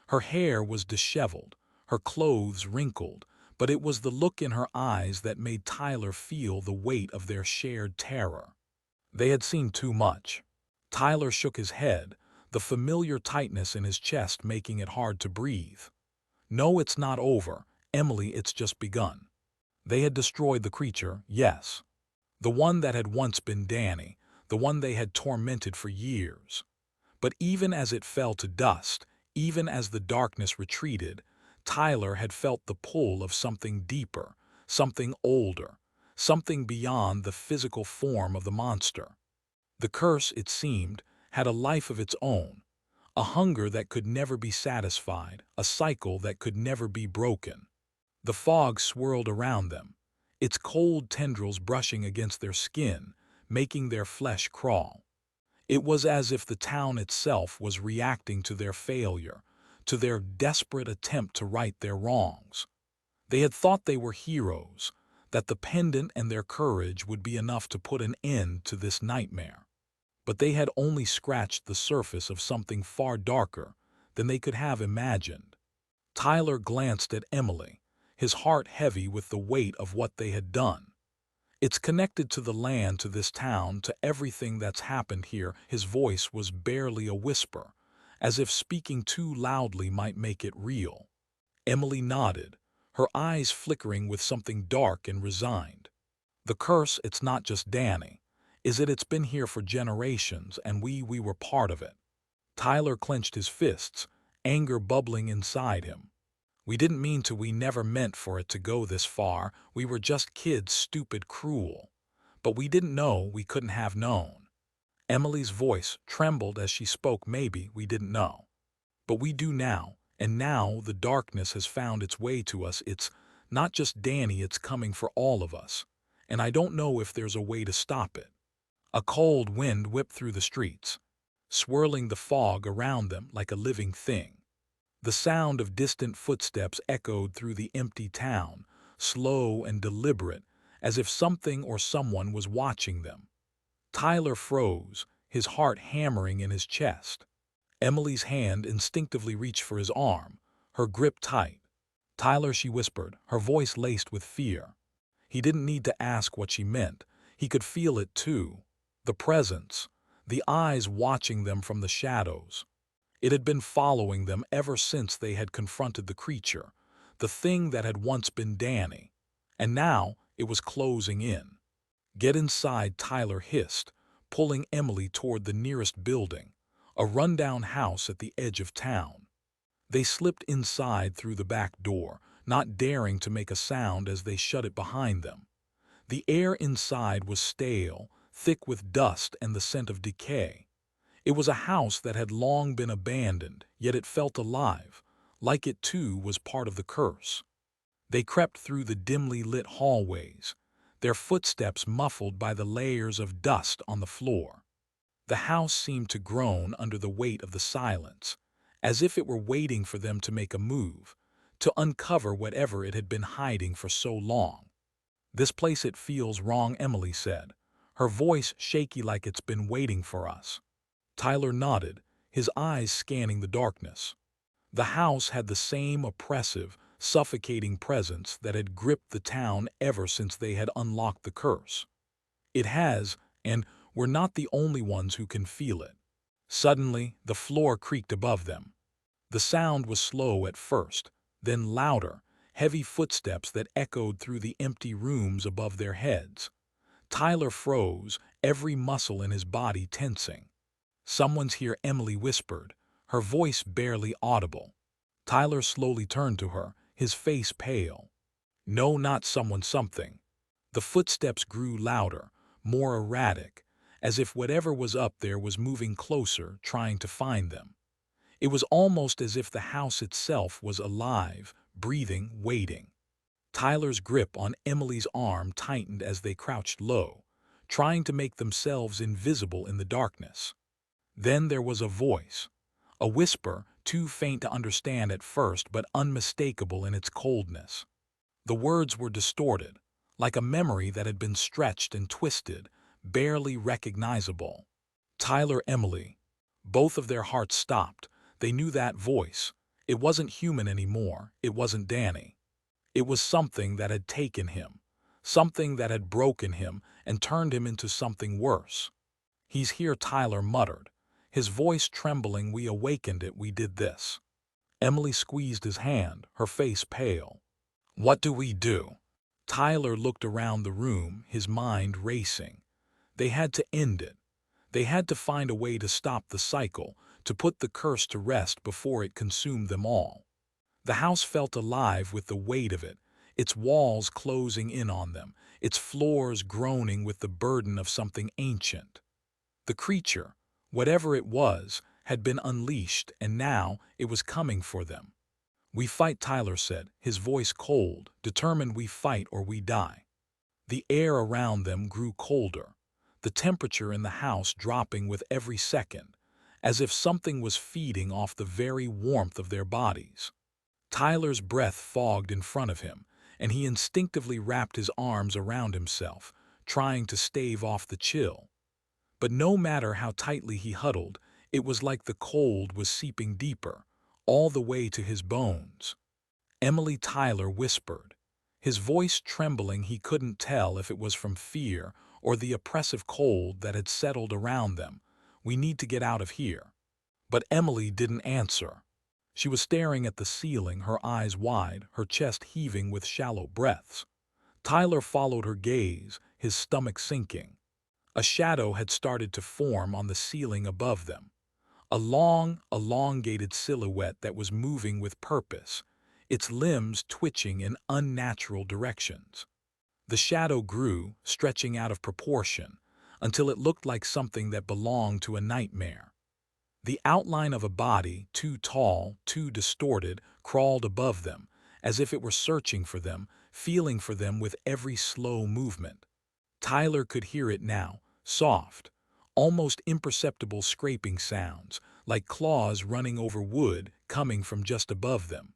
Her hair was disheveled, her clothes wrinkled, but it was the look in her eyes that made Tyler feel the weight of their shared terror. They had seen too much. Tyler shook his head, the familiar tightness in his chest making it hard to breathe. "No, it's not over, Emily, it's just begun." They had destroyed the creature, yes. The one that had once been Danny, the one they had tormented for years. But even as it fell to dust, even as the darkness retreated, Tyler had felt the pull of something deeper, something older, something beyond the physical form of the monster. The curse, it seemed, had a life of its own, a hunger that could never be satisfied, a cycle that could never be broken. The fog swirled around them, its cold tendrils brushing against their skin, making their flesh crawl. It was as if the town itself was reacting to their failure, to their desperate attempt to right their wrongs. They had thought they were heroes, that the pendant and their courage would be enough to put an end to this nightmare. But they had only scratched the surface of something far darker than they could have imagined. Tyler glanced at Emily, his heart heavy with the weight of what they had done. "It's connected to the land, to this town, to everything that's happened here." His voice was barely a whisper, as if speaking too loudly might make it real. Emily nodded, her eyes flickering with something dark and resigned. "The curse, it's not just Danny, is it? It's been here for generations, and we were part of it." Tyler clenched his fists, anger bubbling inside him. "We didn't mean to, we never meant for it to go this far. We were just kids, stupid, cruel. But we didn't know, we couldn't have known." Emily's voice trembled as she spoke. "Maybe we didn't know. But we do now, and now the darkness has found its way to us. It's not just Danny, it's coming for all of us. And I don't know if there's a way to stop it." A cold wind whipped through the streets, swirling the fog around them like a living thing. The sound of distant footsteps echoed through the empty town, slow and deliberate, as if something or someone was watching them. Tyler froze, his heart hammering in his chest. Emily's hand instinctively reached for his arm, her grip tight. "Tyler," she whispered, her voice laced with fear. He didn't need to ask what she meant. He could feel it too. The presence, the eyes watching them from the shadows. It had been following them ever since they had confronted the creature, the thing that had once been Danny. And now it was closing in. "Get inside," Tyler hissed, pulling Emily toward the nearest building, a rundown house at the edge of town. They slipped inside through the back door, not daring to make a sound as they shut it behind them. The air inside was stale, thick with dust and the scent of decay. It was a house that had long been abandoned, yet it felt alive, like it too was part of the curse. They crept through the dimly lit hallways, their footsteps muffled by the layers of dust on the floor. The house seemed to groan under the weight of the silence, as if it were waiting for them to make a move, to uncover whatever it had been hiding for so long. "This place, it feels wrong," Emily said, her voice shaky like it's been waiting for us. Tyler nodded, his eyes scanning the darkness. The house had the same oppressive, suffocating presence that had gripped the town ever since they had unlocked the curse. It has, and we're not the only ones who can feel it. Suddenly, the floor creaked above them. The sound was slow at first, then louder, heavy footsteps that echoed through the empty rooms above their heads. Tyler froze, every muscle in his body tensing. "Someone's here," Emily whispered, her voice barely audible. Tyler slowly turned to her, his face pale. "No, not someone, something." The footsteps grew louder, more erratic, as if whatever was up there was moving closer, trying to find them. It was almost as if the house itself was alive, breathing, waiting. Tyler's grip on Emily's arm tightened as they crouched low, trying to make themselves invisible in the darkness. Then there was a voice, a whisper, too faint to understand at first but unmistakable in its coldness. The words were distorted, like a memory that had been stretched and twisted, barely recognizable. Tyler, Emily. Both of their hearts stopped. They knew that voice. It wasn't human anymore. It wasn't Danny. It was something that had taken him, something that had broken him and turned him into something worse. "He's here," Tyler muttered, his voice trembling. "We awakened it. We did this." Emily squeezed his hand, her face pale. "What do we do?" Tyler looked around the room, his mind racing. They had to end it. They had to find a way to stop the cycle, to put the curse to rest before it consumed them all. The house felt alive with the weight of it, its walls closing in on them, its floors groaning with the burden of something ancient. The creature, whatever it was, had been unleashed, and now it was coming for them. "We fight," Tyler said, his voice cold, determined. "We fight or we die." The air around them grew colder, the temperature in the house dropping with every second, as if something was feeding off the very warmth of their bodies. Tyler's breath fogged in front of him, and he instinctively wrapped his arms around himself, trying to stave off the chill. But no matter how tightly he huddled, it was like the cold was seeping deeper, all the way to his bones. "Emily," Tyler whispered, his voice trembling. He couldn't tell if it was from fear or the oppressive cold that had settled around them. "We need to get out of here." But Emily didn't answer. She was staring at the ceiling, her eyes wide, her chest heaving with shallow breaths. Tyler followed her gaze, his stomach sinking. A shadow had started to form on the ceiling above them. A long, elongated silhouette that was moving with purpose, its limbs twitching in unnatural directions. The shadow grew, stretching out of proportion, until it looked like something that belonged to a nightmare. The outline of a body, too tall, too distorted, crawled above them, as if it were searching for them, feeling for them with every slow movement. Tyler could hear it now, soft, almost imperceptible scraping sounds, like claws running over wood, coming from just above them.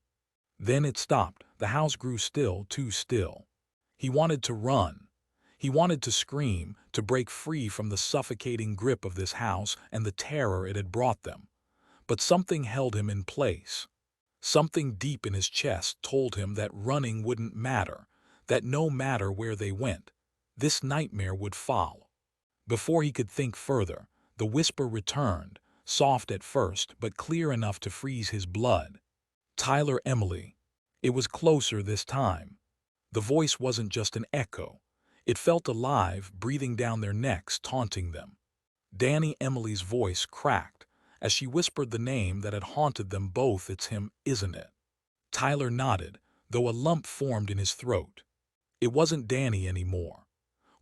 Then it stopped. The house grew still, too still. He wanted to run. He wanted to scream, to break free from the suffocating grip of this house and the terror it had brought them. But something held him in place. Something deep in his chest told him that running wouldn't matter, that no matter where they went, this nightmare would follow. Before he could think further, the whisper returned, soft at first but clear enough to freeze his blood. "Tyler, Emily." It was closer this time. The voice wasn't just an echo. It felt alive, breathing down their necks, taunting them. Danny, Emily's voice cracked, as she whispered the name that had haunted them both. "It's him, isn't it?" Tyler nodded, though a lump formed in his throat. It wasn't Danny anymore.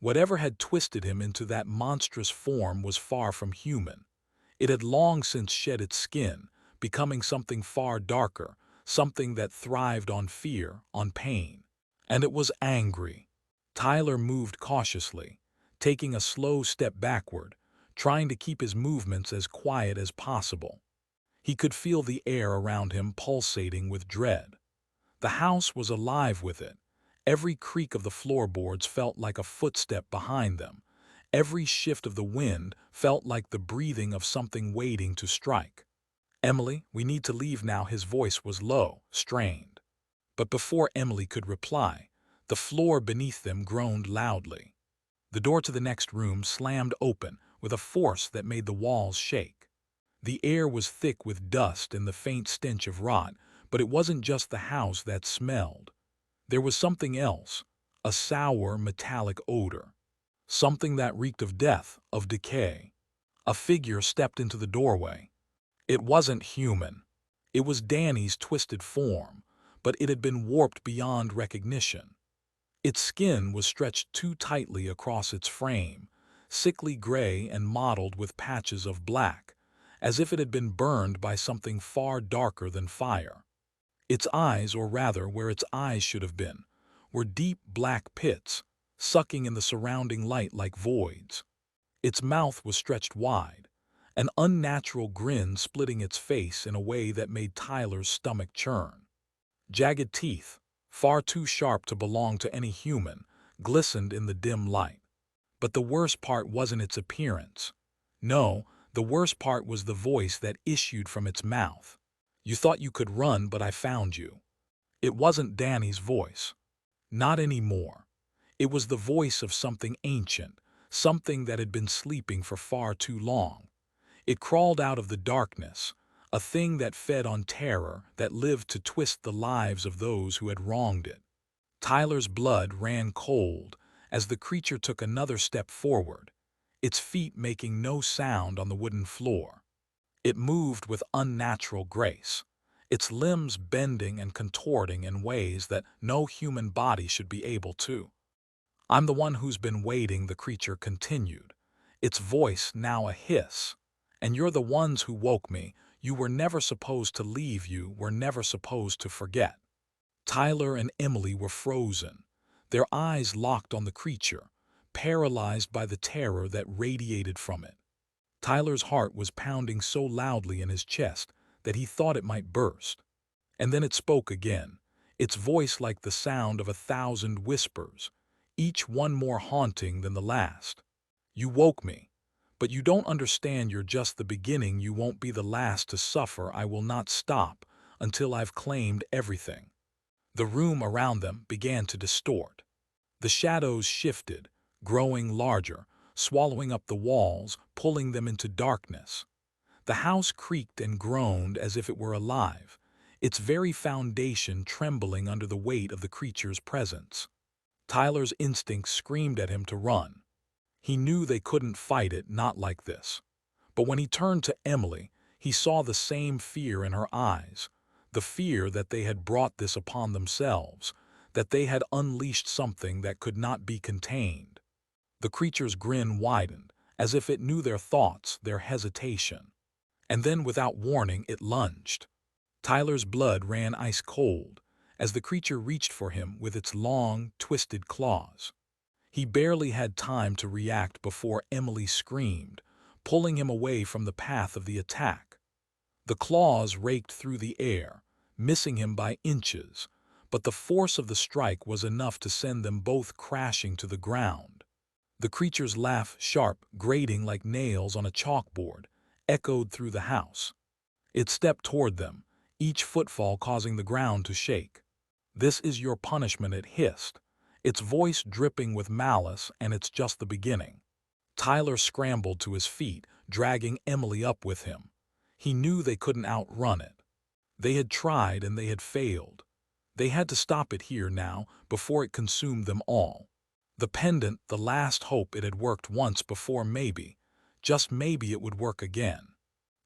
Whatever had twisted him into that monstrous form was far from human. It had long since shed its skin, becoming something far darker, something that thrived on fear, on pain. And it was angry. Tyler moved cautiously, taking a slow step backward, trying to keep his movements as quiet as possible. He could feel the air around him pulsating with dread. The house was alive with it. Every creak of the floorboards felt like a footstep behind them. Every shift of the wind felt like the breathing of something waiting to strike. "Emily, we need to leave now." His voice was low, strained. But before Emily could reply, the floor beneath them groaned loudly. The door to the next room slammed open with a force that made the walls shake. The air was thick with dust and the faint stench of rot, but it wasn't just the house that smelled. There was something else, a sour, metallic odor. Something that reeked of death, of decay. A figure stepped into the doorway. It wasn't human. It was Danny's twisted form, but it had been warped beyond recognition. Its skin was stretched too tightly across its frame, sickly gray and mottled with patches of black, as if it had been burned by something far darker than fire. Its eyes, or rather where its eyes should have been, were deep black pits, sucking in the surrounding light like voids. Its mouth was stretched wide, an unnatural grin splitting its face in a way that made Tyler's stomach churn. Jagged teeth, far too sharp to belong to any human, glistened in the dim light. But the worst part wasn't its appearance. No, the worst part was the voice that issued from its mouth. "You thought you could run, but I found you." It wasn't Danny's voice. Not anymore. It was the voice of something ancient, something that had been sleeping for far too long. It crawled out of the darkness, a thing that fed on terror, that lived to twist the lives of those who had wronged it. Tyler's blood ran cold as the creature took another step forward, its feet making no sound on the wooden floor. It moved with unnatural grace, its limbs bending and contorting in ways that no human body should be able to. "I'm the one who's been waiting," the creature continued, its voice now a hiss. "And you're the ones who woke me. You were never supposed to leave. You were never supposed to forget." Tyler and Emily were frozen, their eyes locked on the creature, paralyzed by the terror that radiated from it. Tyler's heart was pounding so loudly in his chest that he thought it might burst. And then it spoke again, its voice like the sound of 1,000 whispers, each one more haunting than the last. "You woke me. But you don't understand. You're just the beginning. You won't be the last to suffer. I will not stop until I've claimed everything." The room around them began to distort. The shadows shifted, growing larger, swallowing up the walls, pulling them into darkness. The house creaked and groaned as if it were alive, its very foundation trembling under the weight of the creature's presence. Tyler's instincts screamed at him to run. He knew they couldn't fight it, not like this. But when he turned to Emily, he saw the same fear in her eyes, the fear that they had brought this upon themselves, that they had unleashed something that could not be contained. The creature's grin widened, as if it knew their thoughts, their hesitation. And then, without warning, it lunged. Tyler's blood ran ice cold as the creature reached for him with its long, twisted claws. He barely had time to react before Emily screamed, pulling him away from the path of the attack. The claws raked through the air, missing him by inches, but the force of the strike was enough to send them both crashing to the ground. The creature's laugh, sharp, grating like nails on a chalkboard, echoed through the house. It stepped toward them, each footfall causing the ground to shake. "This is your punishment," it hissed, its voice dripping with malice, "and it's just the beginning." Tyler scrambled to his feet, dragging Emily up with him. He knew they couldn't outrun it. They had tried and they had failed. They had to stop it here now, before it consumed them all. The pendant, the last hope. It had worked once before. Maybe, just maybe, it would work again.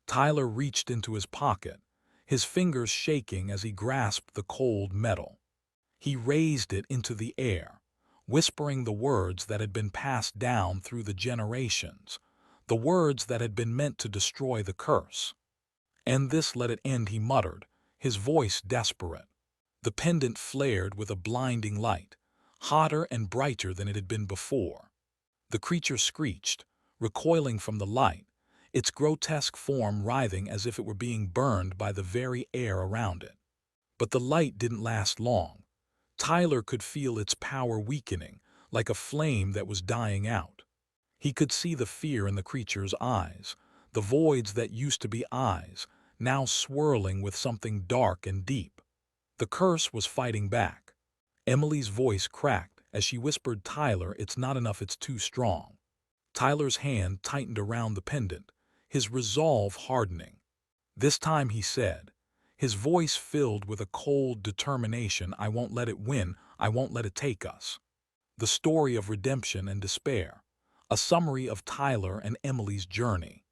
Tyler reached into his pocket, his fingers shaking as he grasped the cold metal. He raised it into the air, whispering the words that had been passed down through the generations, the words that had been meant to destroy the curse. "End this, let it end," he muttered, his voice desperate. The pendant flared with a blinding light, hotter and brighter than it had been before. The creature screeched, recoiling from the light, its grotesque form writhing as if it were being burned by the very air around it. But the light didn't last long. Tyler could feel its power weakening, like a flame that was dying out. He could see the fear in the creature's eyes, the voids that used to be eyes, now swirling with something dark and deep. The curse was fighting back. Emily's voice cracked as she whispered, "Tyler, it's not enough, it's too strong." Tyler's hand tightened around the pendant, his resolve hardening. "This time," he said, his voice filled with a cold determination, "I won't let it win, I won't let it take us." The story of redemption and despair, a summary of Tyler and Emily's journey.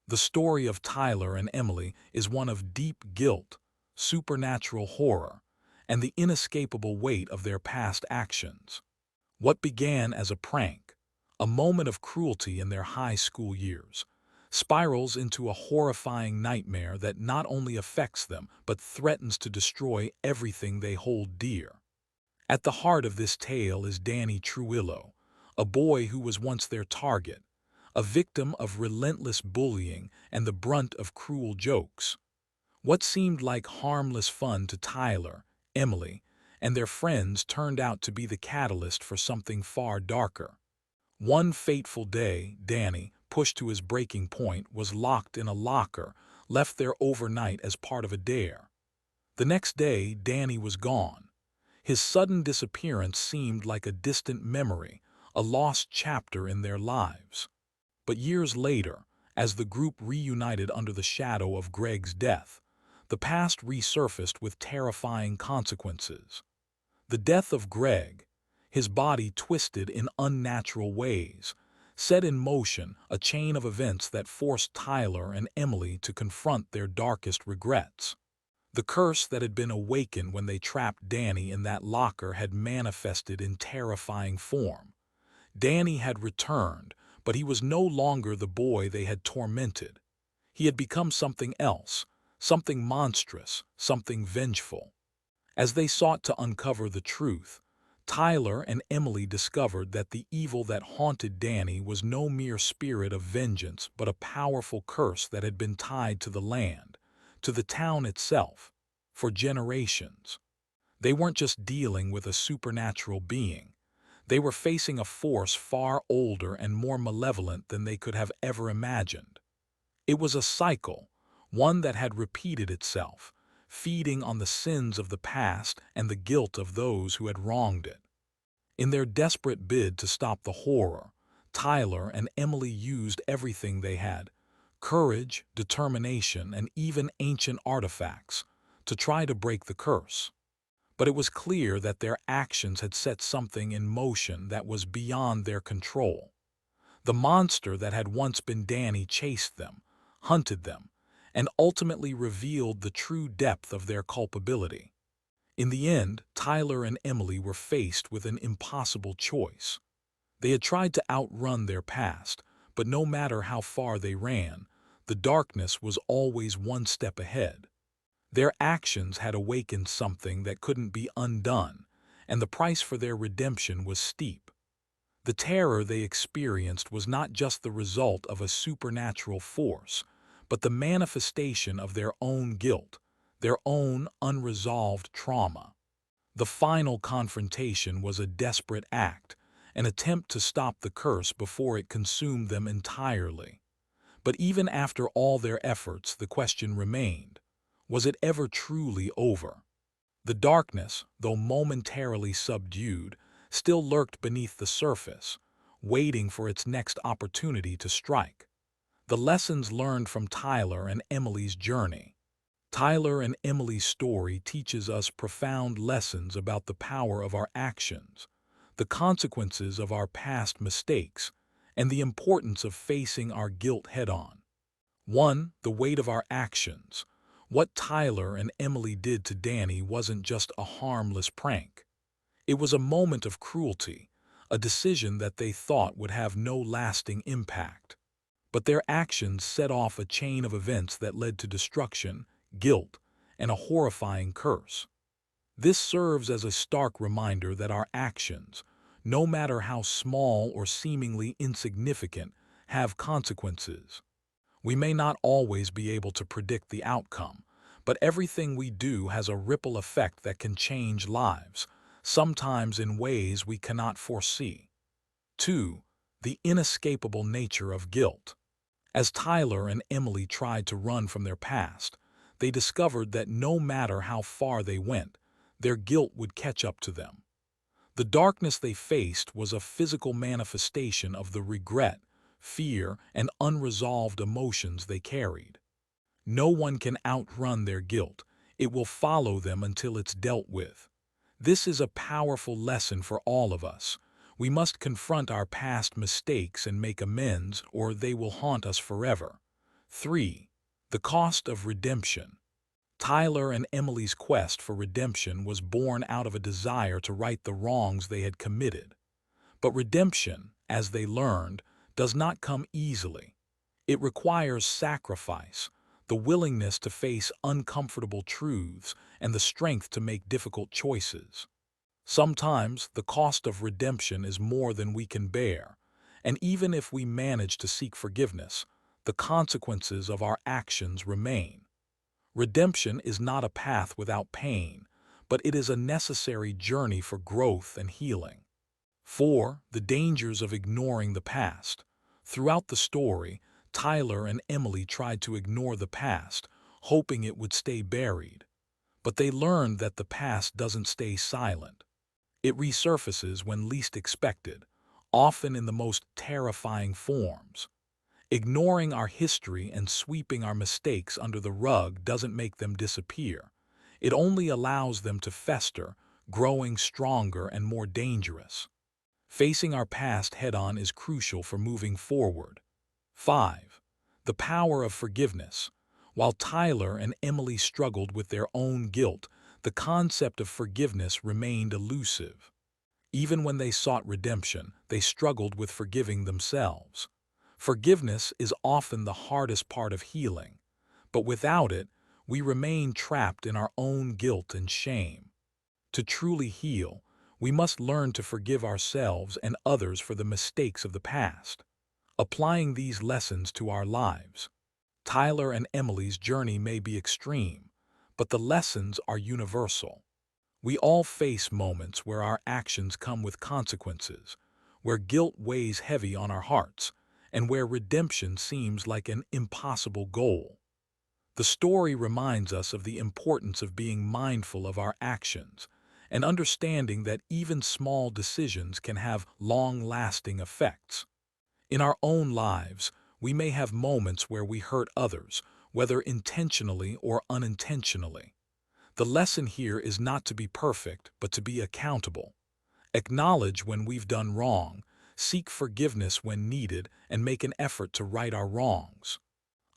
The story of Tyler and Emily is one of deep guilt, supernatural horror, and the inescapable weight of their past actions. What began as a prank, a moment of cruelty in their high school years, spirals into a horrifying nightmare that not only affects them but threatens to destroy everything they hold dear. At the heart of this tale is Danny Truillo, a boy who was once their target, a victim of relentless bullying and the brunt of cruel jokes. What seemed like harmless fun to Tyler, Emily, and their friends turned out to be the catalyst for something far darker. One fateful day, Danny, pushed to his breaking point, was locked in a locker, left there overnight as part of a dare. The next day, Danny was gone. His sudden disappearance seemed like a distant memory, a lost chapter in their lives. But years later, as the group reunited under the shadow of Greg's death, the past resurfaced with terrifying consequences. The death of Greg, his body twisted in unnatural ways, set in motion a chain of events that forced Tyler and Emily to confront their darkest regrets. The curse that had been awakened when they trapped Danny in that locker had manifested in terrifying form. Danny had returned, but he was no longer the boy they had tormented. He had become something else, something monstrous, something vengeful. As they sought to uncover the truth, Tyler and Emily discovered that the evil that haunted Danny was no mere spirit of vengeance but a powerful curse that had been tied to the land, to the town itself, for generations. They weren't just dealing with a supernatural being. They were facing a force far older and more malevolent than they could have ever imagined. It was a cycle, one that had repeated itself, feeding on the sins of the past and the guilt of those who had wronged it. In their desperate bid to stop the horror, Tyler and Emily used everything they had, courage, determination, and even ancient artifacts, to try to break the curse. But it was clear that their actions had set something in motion that was beyond their control. The monster that had once been Danny chased them, hunted them, and ultimately revealed the true depth of their culpability. In the end, Tyler and Emily were faced with an impossible choice. They had tried to outrun their past, but no matter how far they ran, the darkness was always one step ahead. Their actions had awakened something that couldn't be undone, and the price for their redemption was steep. The terror they experienced was not just the result of a supernatural force, but the manifestation of their own guilt, their own unresolved trauma. The final confrontation was a desperate act, an attempt to stop the curse before it consumed them entirely. But even after all their efforts, the question remained: was it ever truly over? The darkness, though momentarily subdued, still lurked beneath the surface, waiting for its next opportunity to strike. The lessons learned from Tyler and Emily's journey. Tyler and Emily's story teaches us profound lessons about the power of our actions, the consequences of our past mistakes, and the importance of facing our guilt head-on. 1. The weight of our actions. What Tyler and Emily did to Danny wasn't just a harmless prank. It was a moment of cruelty, a decision that they thought would have no lasting impact. But their actions set off a chain of events that led to destruction, guilt, and a horrifying curse. This serves as a stark reminder that our actions, no matter how small or seemingly insignificant, have consequences. We may not always be able to predict the outcome, but everything we do has a ripple effect that can change lives, sometimes in ways we cannot foresee. 2. The inescapable nature of guilt. As Tyler and Emily tried to run from their past, they discovered that no matter how far they went, their guilt would catch up to them. The darkness they faced was a physical manifestation of the regret, fear, and unresolved emotions they carried. No one can outrun their guilt. It will follow them until it's dealt with. This is a powerful lesson for all of us. We must confront our past mistakes and make amends, or they will haunt us forever. 3. The cost of redemption. Tyler and Emily's quest for redemption was born out of a desire to right the wrongs they had committed. But redemption, as they learned, does not come easily. It requires sacrifice, the willingness to face uncomfortable truths, and the strength to make difficult choices. Sometimes the cost of redemption is more than we can bear, and even if we manage to seek forgiveness, the consequences of our actions remain. Redemption is not a path without pain, but it is a necessary journey for growth and healing. 4. The dangers of ignoring the past. Throughout the story, Tyler and Emily tried to ignore the past, hoping it would stay buried. But they learned that the past doesn't stay silent. It resurfaces when least expected, often in the most terrifying forms. Ignoring our history and sweeping our mistakes under the rug doesn't make them disappear. It only allows them to fester, growing stronger and more dangerous. Facing our past head-on is crucial for moving forward. 5. The power of forgiveness. While Tyler and Emily struggled with their own guilt, the concept of forgiveness remained elusive. Even when they sought redemption, they struggled with forgiving themselves. Forgiveness is often the hardest part of healing, but without it, we remain trapped in our own guilt and shame. To truly heal, we must learn to forgive ourselves and others for the mistakes of the past. Applying these lessons to our lives. Tyler and Emily's journey may be extreme, but the lessons are universal. We all face moments where our actions come with consequences, where guilt weighs heavy on our hearts, and where redemption seems like an impossible goal. The story reminds us of the importance of being mindful of our actions and understanding that even small decisions can have long-lasting effects. In our own lives, we may have moments where we hurt others, whether intentionally or unintentionally. The lesson here is not to be perfect, but to be accountable. Acknowledge when we've done wrong, seek forgiveness when needed, and make an effort to right our wrongs.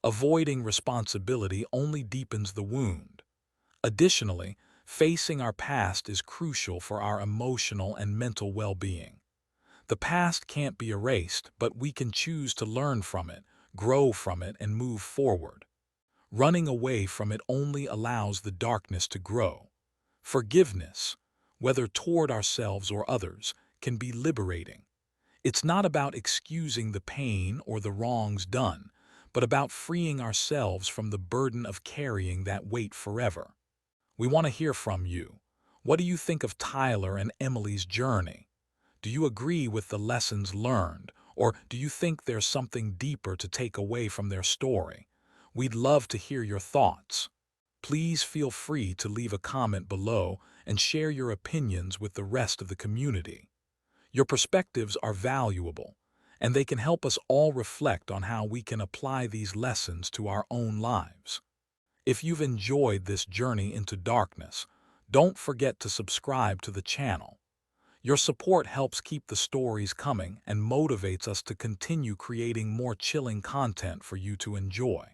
Avoiding responsibility only deepens the wound. Additionally, facing our past is crucial for our emotional and mental well-being. The past can't be erased, but we can choose to learn from it, grow from it, and move forward. Running away from it only allows the darkness to grow. Forgiveness, whether toward ourselves or others, can be liberating. It's not about excusing the pain or the wrongs done, but about freeing ourselves from the burden of carrying that weight forever. We want to hear from you. What do you think of Tyler and Emily's journey? Do you agree with the lessons learned, or do you think there's something deeper to take away from their story? We'd love to hear your thoughts. Please feel free to leave a comment below and share your opinions with the rest of the community. Your perspectives are valuable, and they can help us all reflect on how we can apply these lessons to our own lives. If you've enjoyed this journey into darkness, don't forget to subscribe to the channel. Your support helps keep the stories coming and motivates us to continue creating more chilling content for you to enjoy.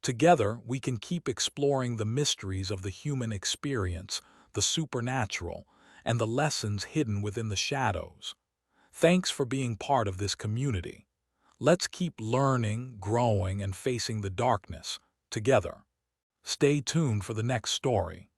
Together, we can keep exploring the mysteries of the human experience, the supernatural, and the lessons hidden within the shadows. Thanks for being part of this community. Let's keep learning, growing, and facing the darkness together. Stay tuned for the next story.